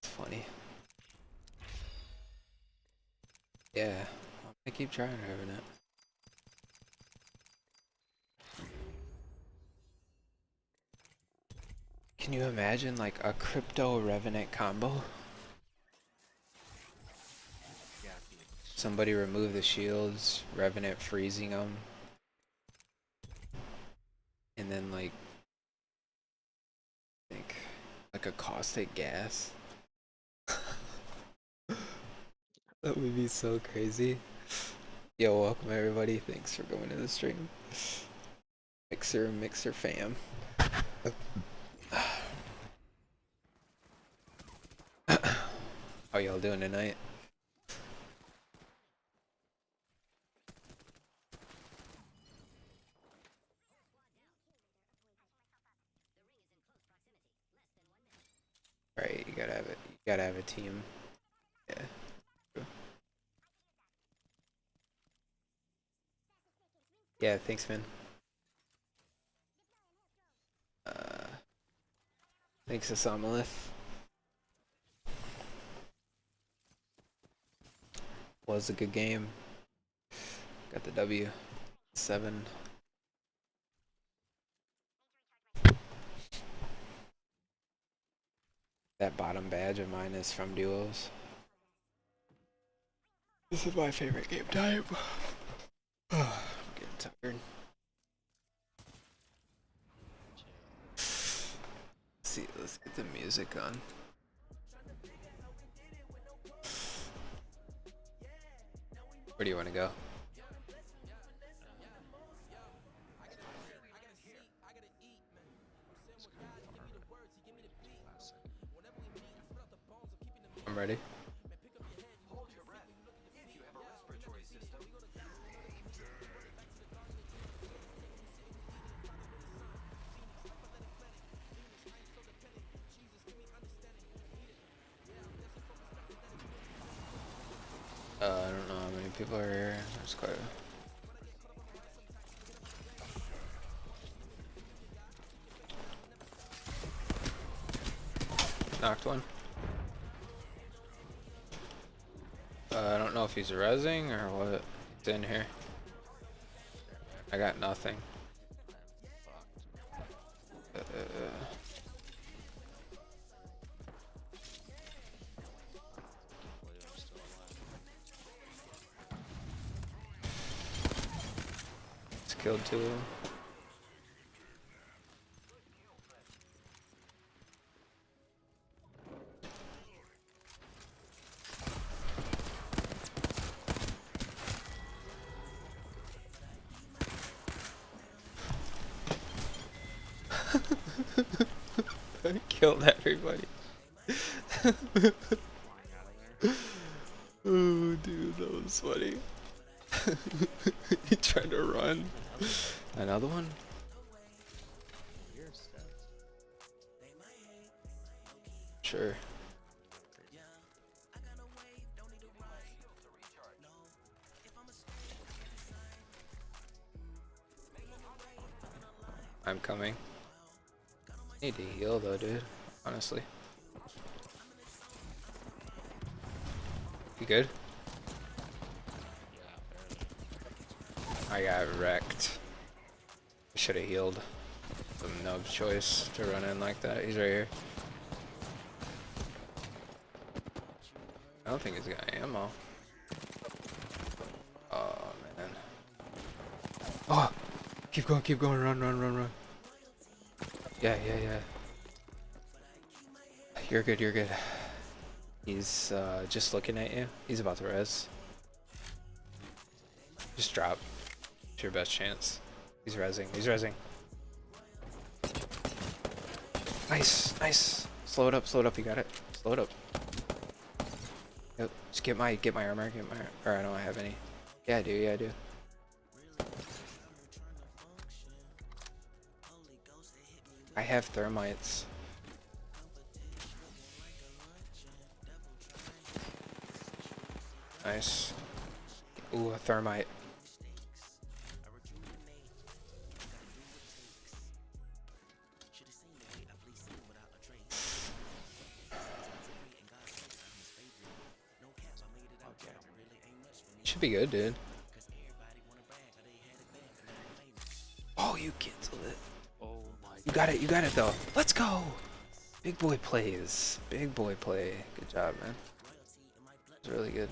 It's funny. Yeah, I keep trying to Revenant. Can you imagine like a crypto Revenant combo? Yeah. Somebody remove the shields, Revenant freezing them, and then like, I think like a caustic gas. That would be so crazy. Yo, welcome everybody. Thanks for going to the stream. Mixer fam. How y'all doing tonight? Right, you gotta have it. You gotta have a team. Yeah. True. Yeah, thanks, man. Thanks, Asamalith. Was a good game. Got the W. 7. That bottom badge of mine is from duos. This is my favorite game type. I'm getting tired. See, let's get the music on. Where do you want to go? I'm ready. Hold your breath. If you have a respiratory system, I don't know how many people are here. There's quite a... Knocked one. I don't know if he's rezzing or what. He's in here. I got nothing. It's killed two of them. Killed everybody. Oh, dude, that was funny. He tried to run. Another one? Sure. I'm coming. Need to heal though, dude. Honestly. You good? I got wrecked. I should have healed. Some nub choice to run in like that. He's right here. I don't think he's got ammo. Oh man. Oh! Keep going, run. Yeah. You're good. He's just looking at you. He's about to res. Just drop. It's your best chance. He's rezzing. Nice. Slow it up, you got it. Slow it up. Yep. Just get my armor, or I don't have any. Yeah, I do. I have thermites. Nice. Ooh, a thermite. Should be good, dude. Oh, you canceled it. Oh my You got it though. Let's go. Big boy plays. Big boy play. Good job, man. It's really good.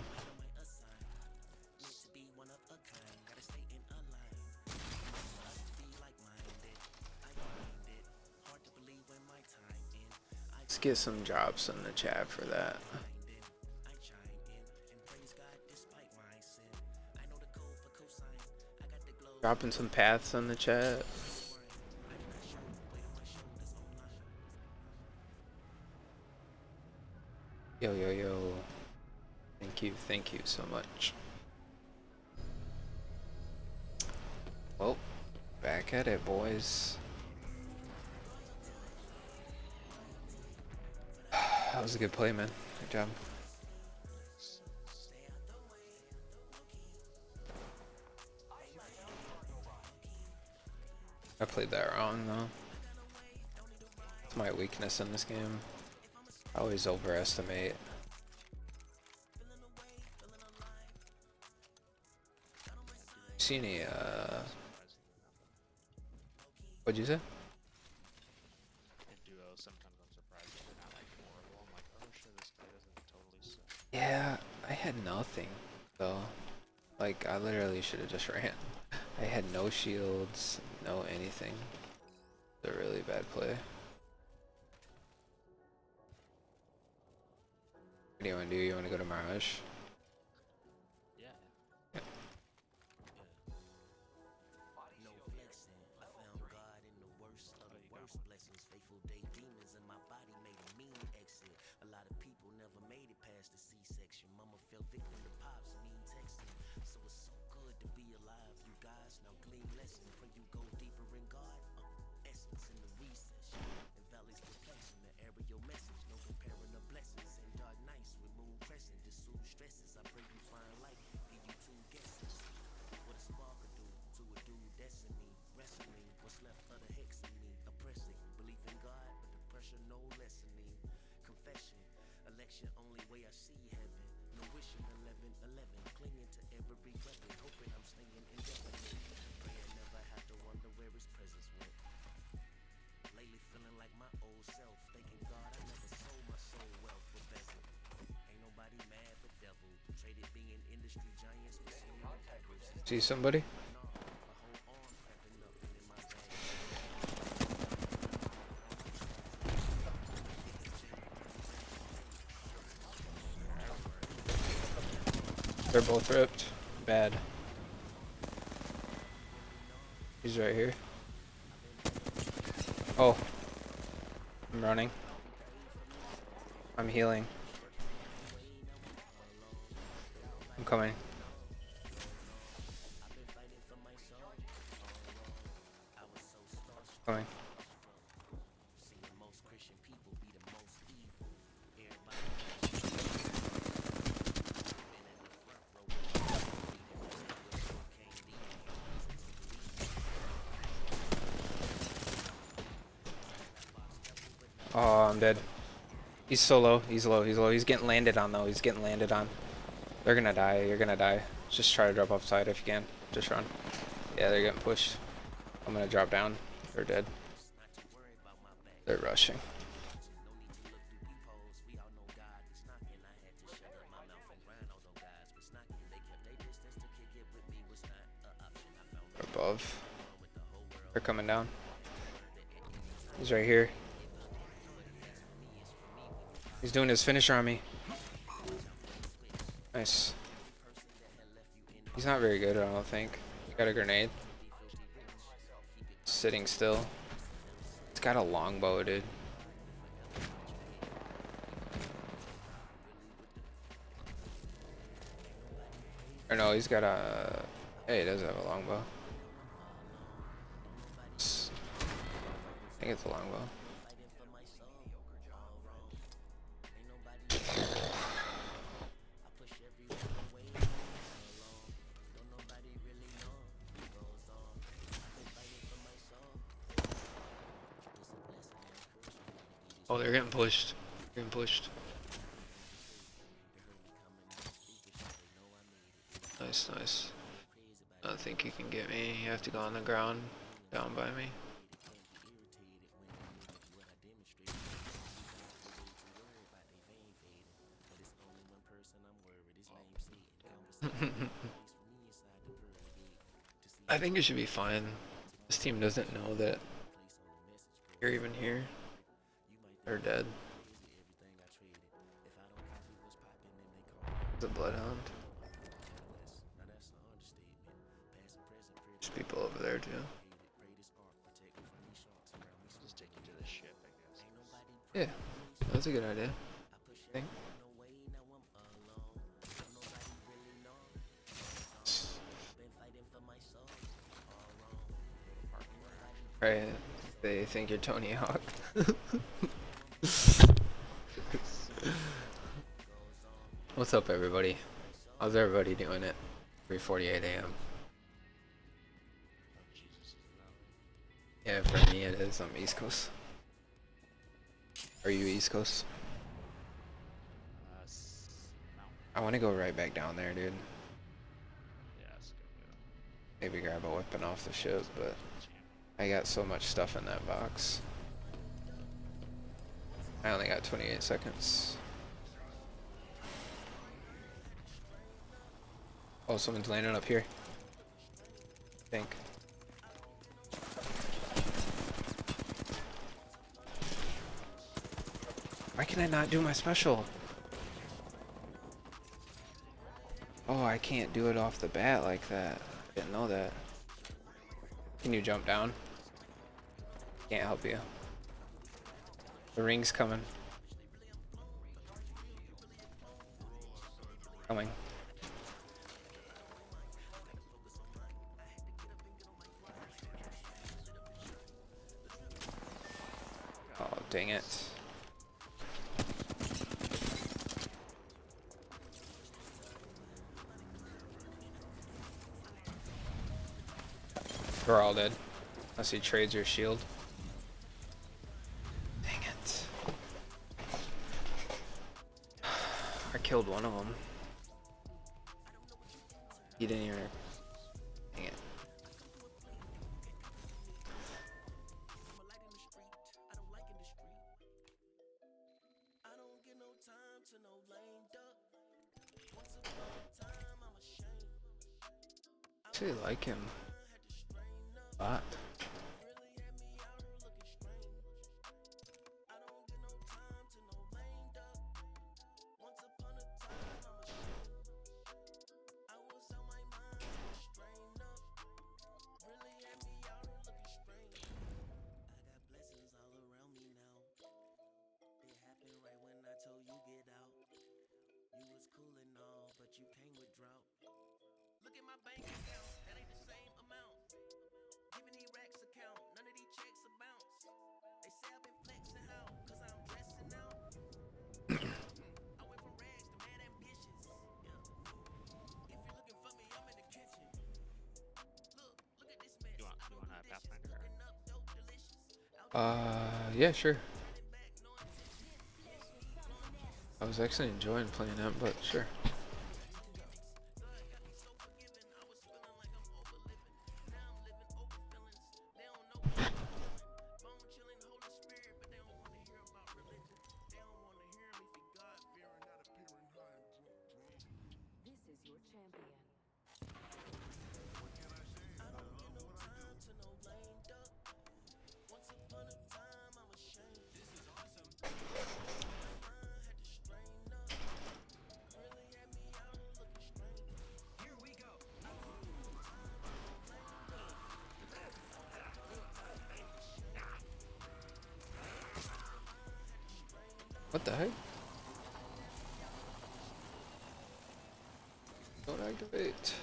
Let's get some drops in the chat for that. Dropping some paths in the chat. Yo. Thank you so much. Well, back at it, boys. That was a good play, man. Good job. I played that wrong, though. It's my weakness in this game. I always overestimate. See any, what'd you say? In duos, sometimes I'm surprised that they're not like horrible. sure this guy doesn't totally suck. Yeah, I had nothing though. Like I literally should have just ran. I had no shields, no anything. It's a really bad play. What do you want to do? You want to go to Mirage? Yeah. No flexing. I found God in the worst of the worst blessings. Faithful day demons in my body made a mean exit. A lot of people never made it past the C-section. Mama fell victim to pops mean texting. So it's so good to be alive, you guys. Now glean lessons. Pray you go deeper in God. Essence in the recession. And valleys perplexing. The aerial message. No comparing the blessings. In dark nights with moon crescent. To soothe stresses. I pray you find light. Give you two guesses. What a spark could do to a dude destiny. Wrestling what's left of the hex in me. Oppressing, belief in God, but the pressure no lessening. Confession, election only way I see heaven. No wishing 11-11, clinging to every weapon, hoping I'm staying indefinite. Praying never have to wonder where his presence went. Lately feeling like my old self, thanking God I never sold my soul well for bezel. Ain't nobody mad but devil. Traded being industry giants for senior titles. See somebody? They're both ripped. Bad. He's right here. Oh. I'm running. I'm healing. I'm coming. Coming. Oh, I'm dead. He's so low. He's low. He's low. He's getting landed on though. He's getting landed on. They're gonna die. You're gonna die. Just try to drop upside if you can. Just run. Yeah, they're getting pushed. I'm gonna drop down. They're dead. They're rushing. Above. They're coming down. He's right here. He's doing his finisher on me. Nice. He's not very good, I don't think. He got a grenade. Sitting still. He's got a longbow, dude. Or no, he's got a... Hey, he does have a longbow. I think it's a longbow. Oh, they're getting pushed. They're getting pushed. Nice, nice. I don't think you can get me. You have to go on the ground down by me. I think it should be fine. This team doesn't know that you're even here. They're dead. The bloodhound. There's people over there too. Just take you to the ship, I guess. Yeah, that's a good idea. I think. Right, they think you're Tony Hawk. What's up, everybody? How's everybody doing at 3:48 a.m.? Yeah, for me it is. I'm East Coast. Are you East Coast? I want to go right back down there, dude. Yeah, let's go. Maybe grab a weapon off the ship, but I got so much stuff in that box. I only got 28 seconds. Oh, someone's landing up here. I think. Why can I not do my special? Oh, I can't do it off the bat like that. I didn't know that. Can you jump down? Can't help you. The ring's coming. Coming. Oh, dang it. We're all dead. Unless he trades your shield. Dang it. I killed one of them. He didn't even... Dang it. I actually like him. But You want a Pathfinder? yeah, sure. I was actually enjoying playing that, but sure. This is your champion. What the heck? Don't activate.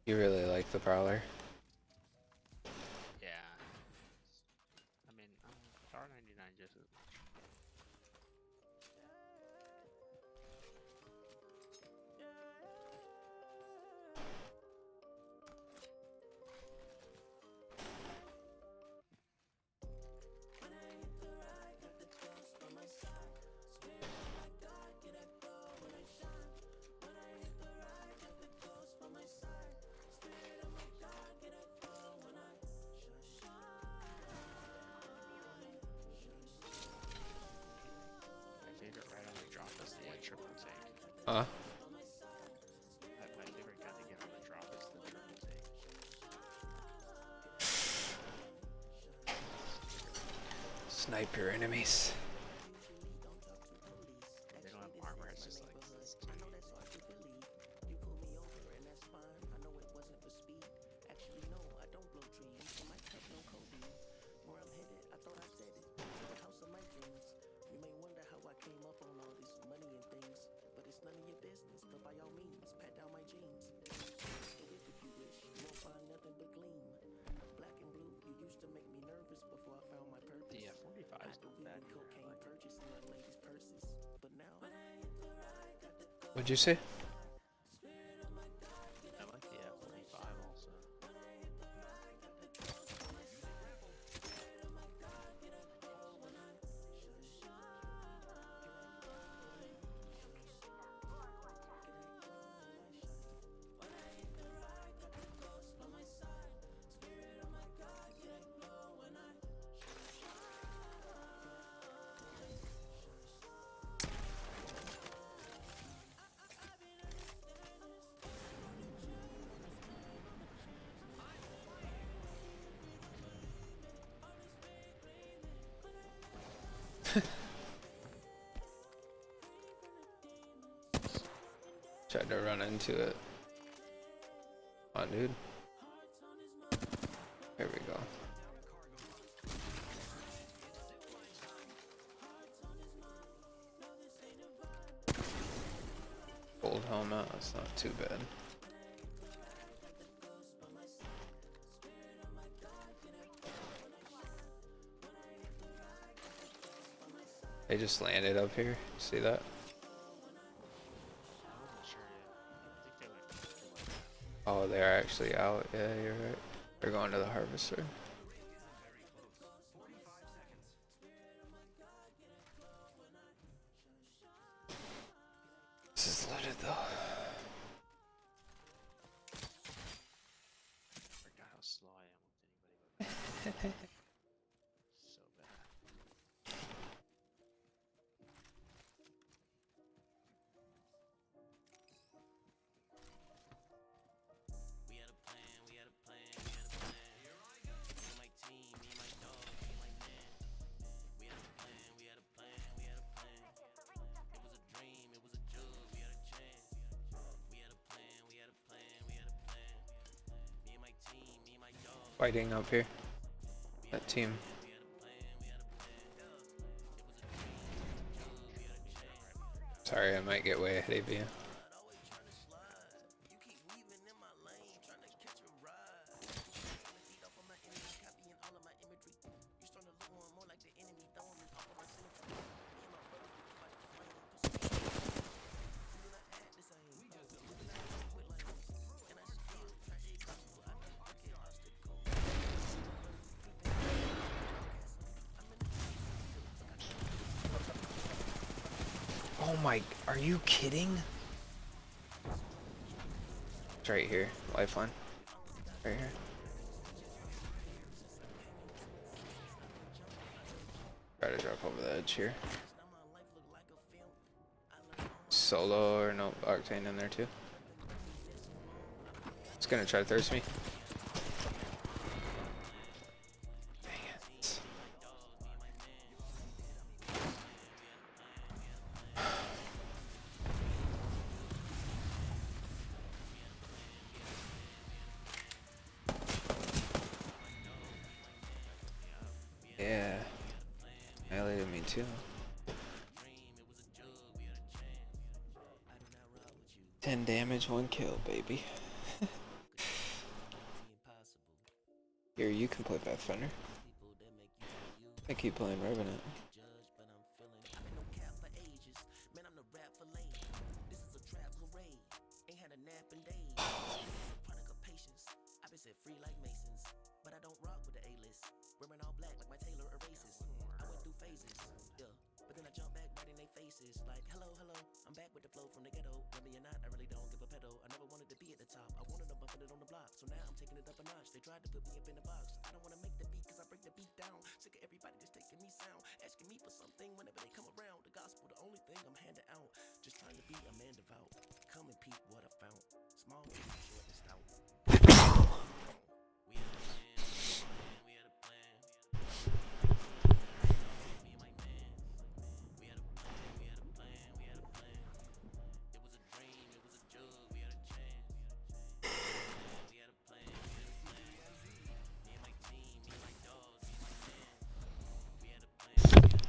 You really like the Prowler? Yeah. I mean, Star 99 just as much. My favorite right on the drop is the triple take. Huh? My favorite gun to get on the drop is the triple take. Snipe your enemies. They don't have armor, it's just like this tiny. The 45 is not bad either. I like it. What'd you say? I like the 45 also. Tried to run into it. Come on, dude. There we go. Gold helmet, that's not too bad. They just landed up here. See that? I wasn't sure. I think they went to like Oh, they're actually out. Yeah, you're right. They're going to the harvester. This is loaded though. I forgot how slow I am with anybody but so bad. We had a plan, we had a plan, we had a plan. Here I go. Me and my team, me and my dog, me and my man. We had a plan, we had a plan, we had a plan. It was a dream, it was a joke, we had a chance. We had a plan, we had a plan, we had a plan. Me and my team, me and my dog. Fighting up here. That team. We had a plan, we had a plan. It was a dream, it was a joke, we had a chance. Sorry, I might get way ahead of you. Always trying to slide. You keep weaving in my lane, trying to catch a ride. Trying to feed off of my enemy, copying all of my imagery. You starting to look more like the enemy, throwing me off of my symmetry. Me and my brothers, we keep out the flame. We do not act the same. We just do not act with lanes. And I still try to possible. I know I get obstacles. Oh my, are you kidding? It's right here, lifeline. Right here. Try to drop over the edge here. Solo or no, Octane in there too. It's gonna try to thirst me. Dang it. Yeah, annihilated me too. 10 damage, 1 kill, baby. Here, you can play Pathfinder. I keep playing Revenant. Free like Masons, but I don't rock with the A-list. Wearing all black like my Taylor erases. I went through phases, yeah, but then I jumped back right in their faces. Like, hello, hello, I'm back with the flow from the ghetto. Let me or not, I really don't give a pedo. I never wanted to be at the top. I wanted to bumping it on the block, so now I'm taking it up a notch. They tried to put me up in the box. I don't want to make the beat cause I break the beat down. Sick of everybody just taking me sound, asking me for something whenever they come around. The gospel, the only thing I'm handing out. Just trying to be a man devout. Come and peep what I found. Small, short, and stout.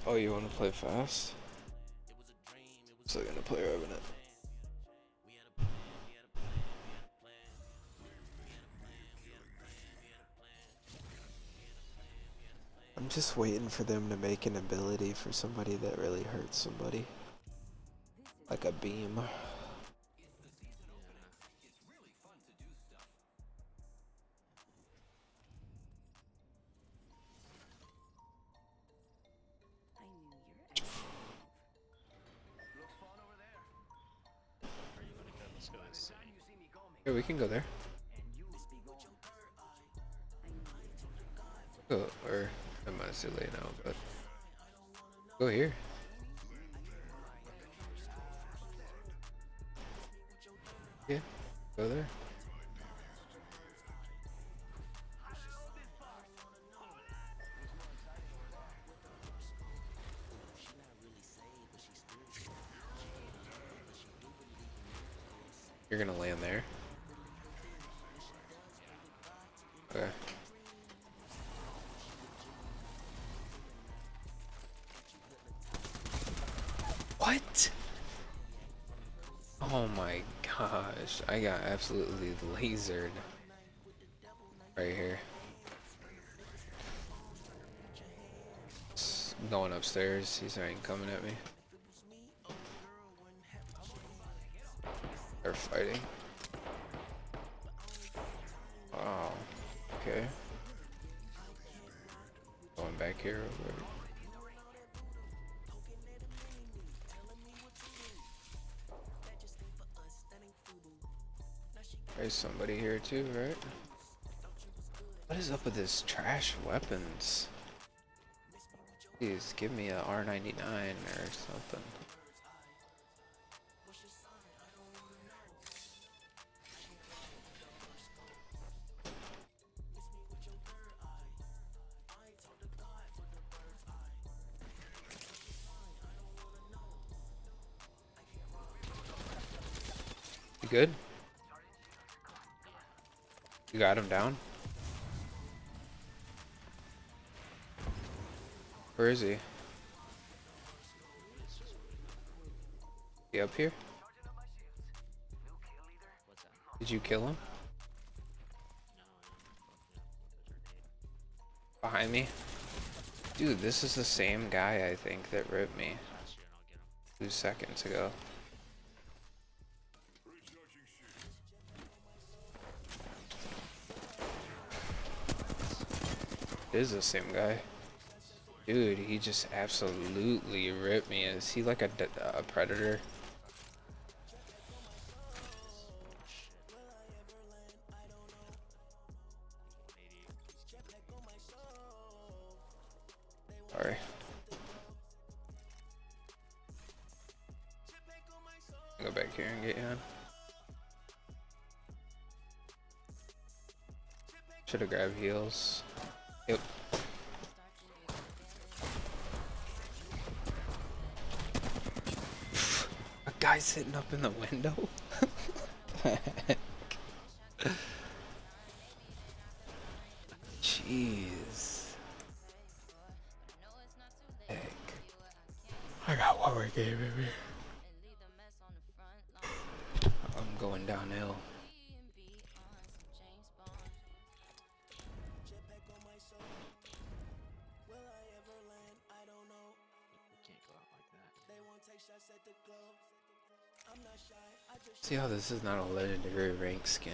Oh, you want to play fast? So I'm gonna play Revenant. I'm just waiting for them to make an ability for somebody that really hurts somebody. Like a beam. I knew your ex would leave. Looks fun over there. Are you gonna go? Let's go and see. Time you see me coming, Yeah, we can go there. and you will be gone. I knew it. Go, or I might too late now, but go here. Yeah, go there. You're gonna land there. Okay. What? Oh my gosh. I got absolutely lasered. Right here. It's going upstairs. He's not even coming at me. They're fighting. Wow. Okay. Going back here. There's somebody here too, right? What is up with this trash weapons? Please give me a R99 or something. You good? You got him down? Where is he? He up here? What's that? Did you kill him? No, Behind me? Dude, this is the same guy I think that ripped me last year and I'll get him. 2 seconds ago. It is the same guy. Dude, he just absolutely ripped me. Is he like a predator? Sorry. Go back here and get you on. Should have grabbed heals. Yep. A guy sitting up in the window? Jeez. Heck. I got one more game in me. I'm going downhill. We can't go out like that. See how this is not a legendary rank skin.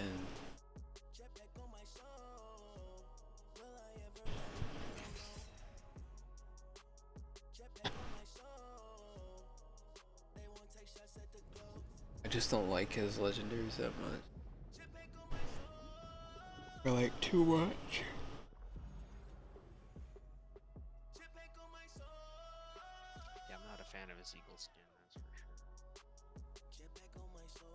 I just don't like his legendaries that much. Or like too much. Yeah, I'm not a fan of his eagle skin, that's for sure.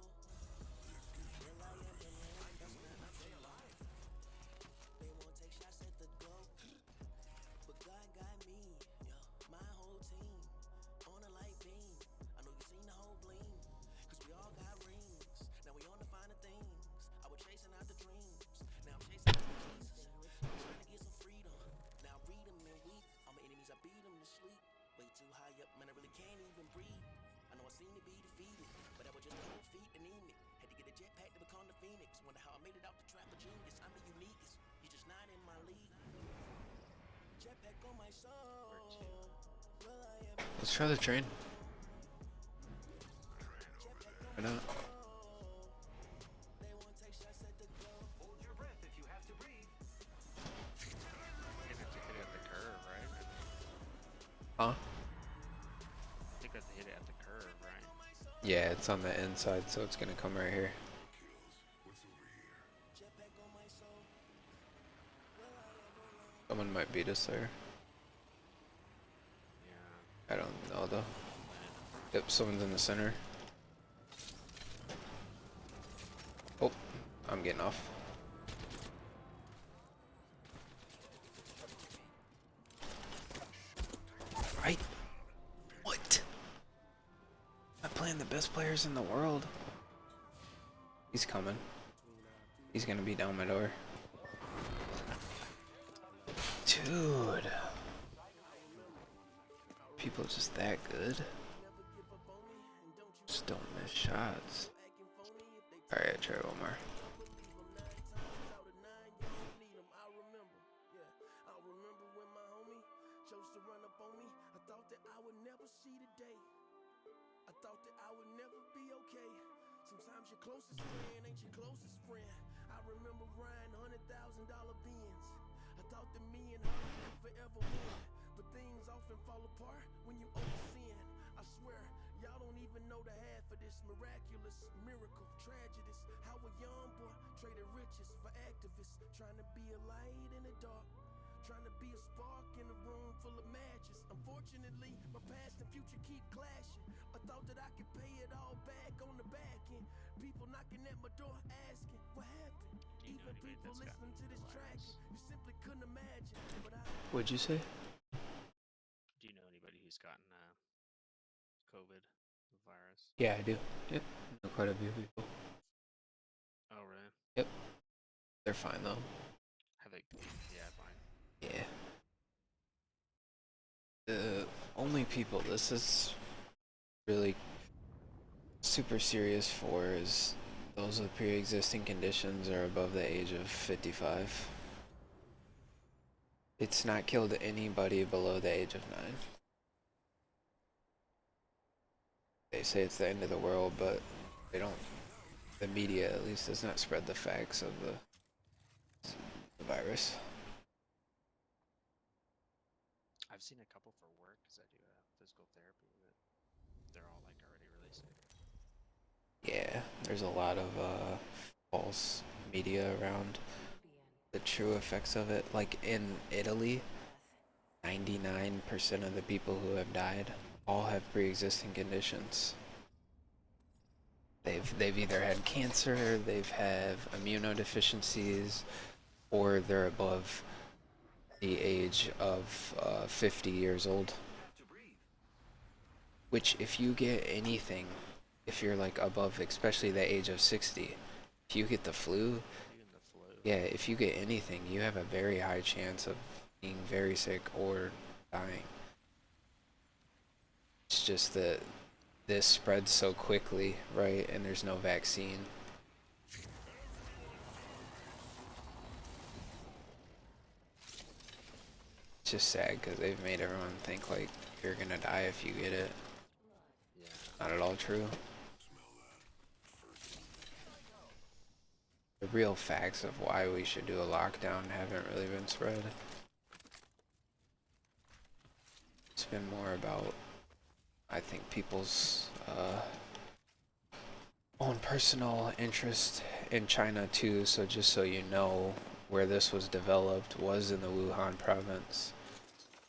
Let's try the train. Why not? Hold your breath if you have to breathe. You're gonna have to hit it at the curve, right? Huh? I think I have to hit it at the curve, right? Yeah, it's on the inside, so it's gonna come right here. Someone might beat us there. Yeah. I don't know though. Yep, someone's in the center. Oh, I'm getting off. Right? What? I'm playing the best players in the world. He's coming. He's gonna be down my door. Dude. People just that good. Just don't miss shots. Alright, try one more. Sometimes your closest friend ain't your closest friend. I remember riding $100,000 Benz. I thought that me and her could forever win, but things often fall apart when you oversin. I swear, y'all don't even know the half of this miraculous miracle, tragedies. How a young boy traded riches for activists, trying to be a light in the dark, trying to be a spark in a room full of matches. Unfortunately, my past and future keep clashing. I thought that I could pay it all back on the back end. People knocking at my door asking, what happened? Even people listening to this track, you simply couldn't imagine. But What'd you say? Do you know anybody who's gotten COVID, the virus? Yeah, I do. Yep. Know quite a few people. Oh, really? Yep. They're fine though. Have they? Yeah, fine. Yeah. The only people this is really super serious for is those with pre-existing conditions or above the age of 55. It's not killed anybody below the age of 9. They say it's the end of the world, but they don't, the media at least does not spread the facts of the virus. I've seen a couple for work because I do physical therapy, but they're all like already really sick. Yeah, there's a lot of false media around the true effects of it. Like in Italy, 99% of the people who have died all have pre-existing conditions. They've either had cancer, they've have immunodeficiencies, or they're above the age of 50 years old. Which, if you get anything, if you're like above, especially the age of 60, if you get the flu, Even the flu. yeah, if you get anything, you have a very high chance of being very sick or dying. It's just that this spreads so quickly, right? And there's no vaccine. It's just sad because they've made everyone think like you're gonna die if you get it. Yeah. Not at all true. The real facts of why we should do a lockdown haven't really been spread. It's been more about, I think, people's own personal interest in China too. So just so you know, where this was developed was in the Wuhan province,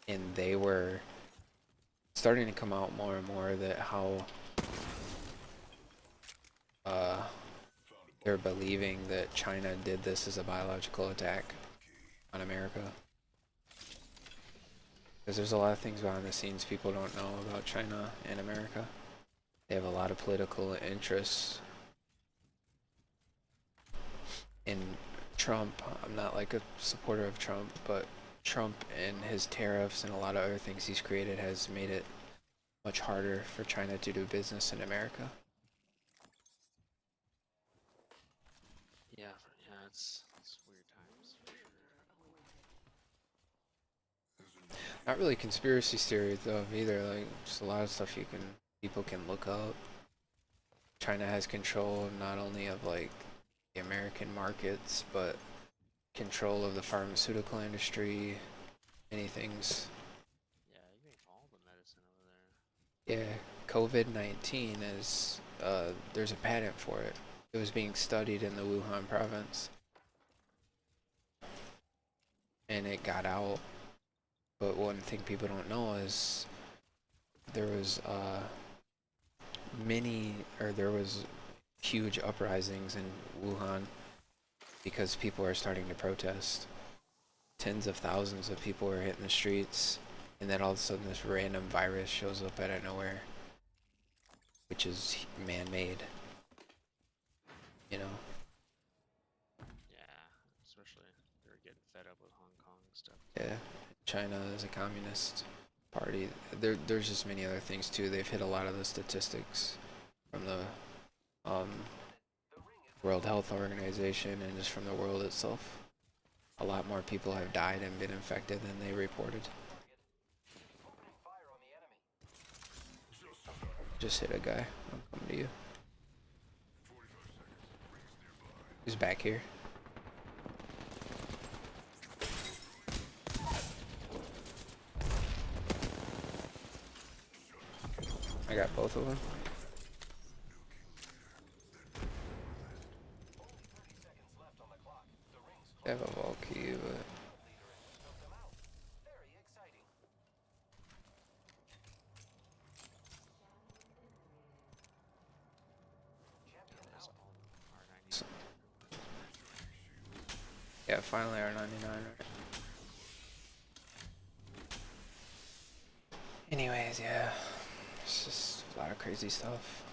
and they were starting to come out more and more that how they're believing that China did this as a biological attack on America. Because there's a lot of things behind the scenes people don't know about China and America. They have a lot of political interests. In Trump, I'm not like a supporter of Trump, but Trump and his tariffs and a lot of other things he's created has made it much harder for China to do business in America. Yeah, it's weird times for sure. Not really conspiracy theories though either, like just a lot of stuff people can look up. China has control not only of like the American markets, but control of the pharmaceutical industry, many things. Yeah, you make all the medicine over there. Yeah, COVID-19 is, there's a patent for it. It was being studied in the Wuhan province. And it got out. But one thing people don't know is there was there was huge uprisings in Wuhan because people are starting to protest. Tens of thousands of people were hitting the streets, and then all of a sudden this random virus shows up out of nowhere, which is man-made. you know. Yeah, especially they were getting fed up with Hong Kong stuff. Yeah, China is a communist party. There's just many other things too. They've hit a lot of the statistics from the World Health Organization and just from the world itself. A lot more people have died and been infected than they reported. Opening fire on the enemy. Just hit a guy. I'm coming to you. He's back here. I got both of them. Only 30 seconds left on the clock. The ring's I have a Valkyrie, but leader and took them out. Very exciting. Champion There's out. all R99. So- yeah, finally R99. Right? Anyways, yeah, it's just a lot of crazy stuff.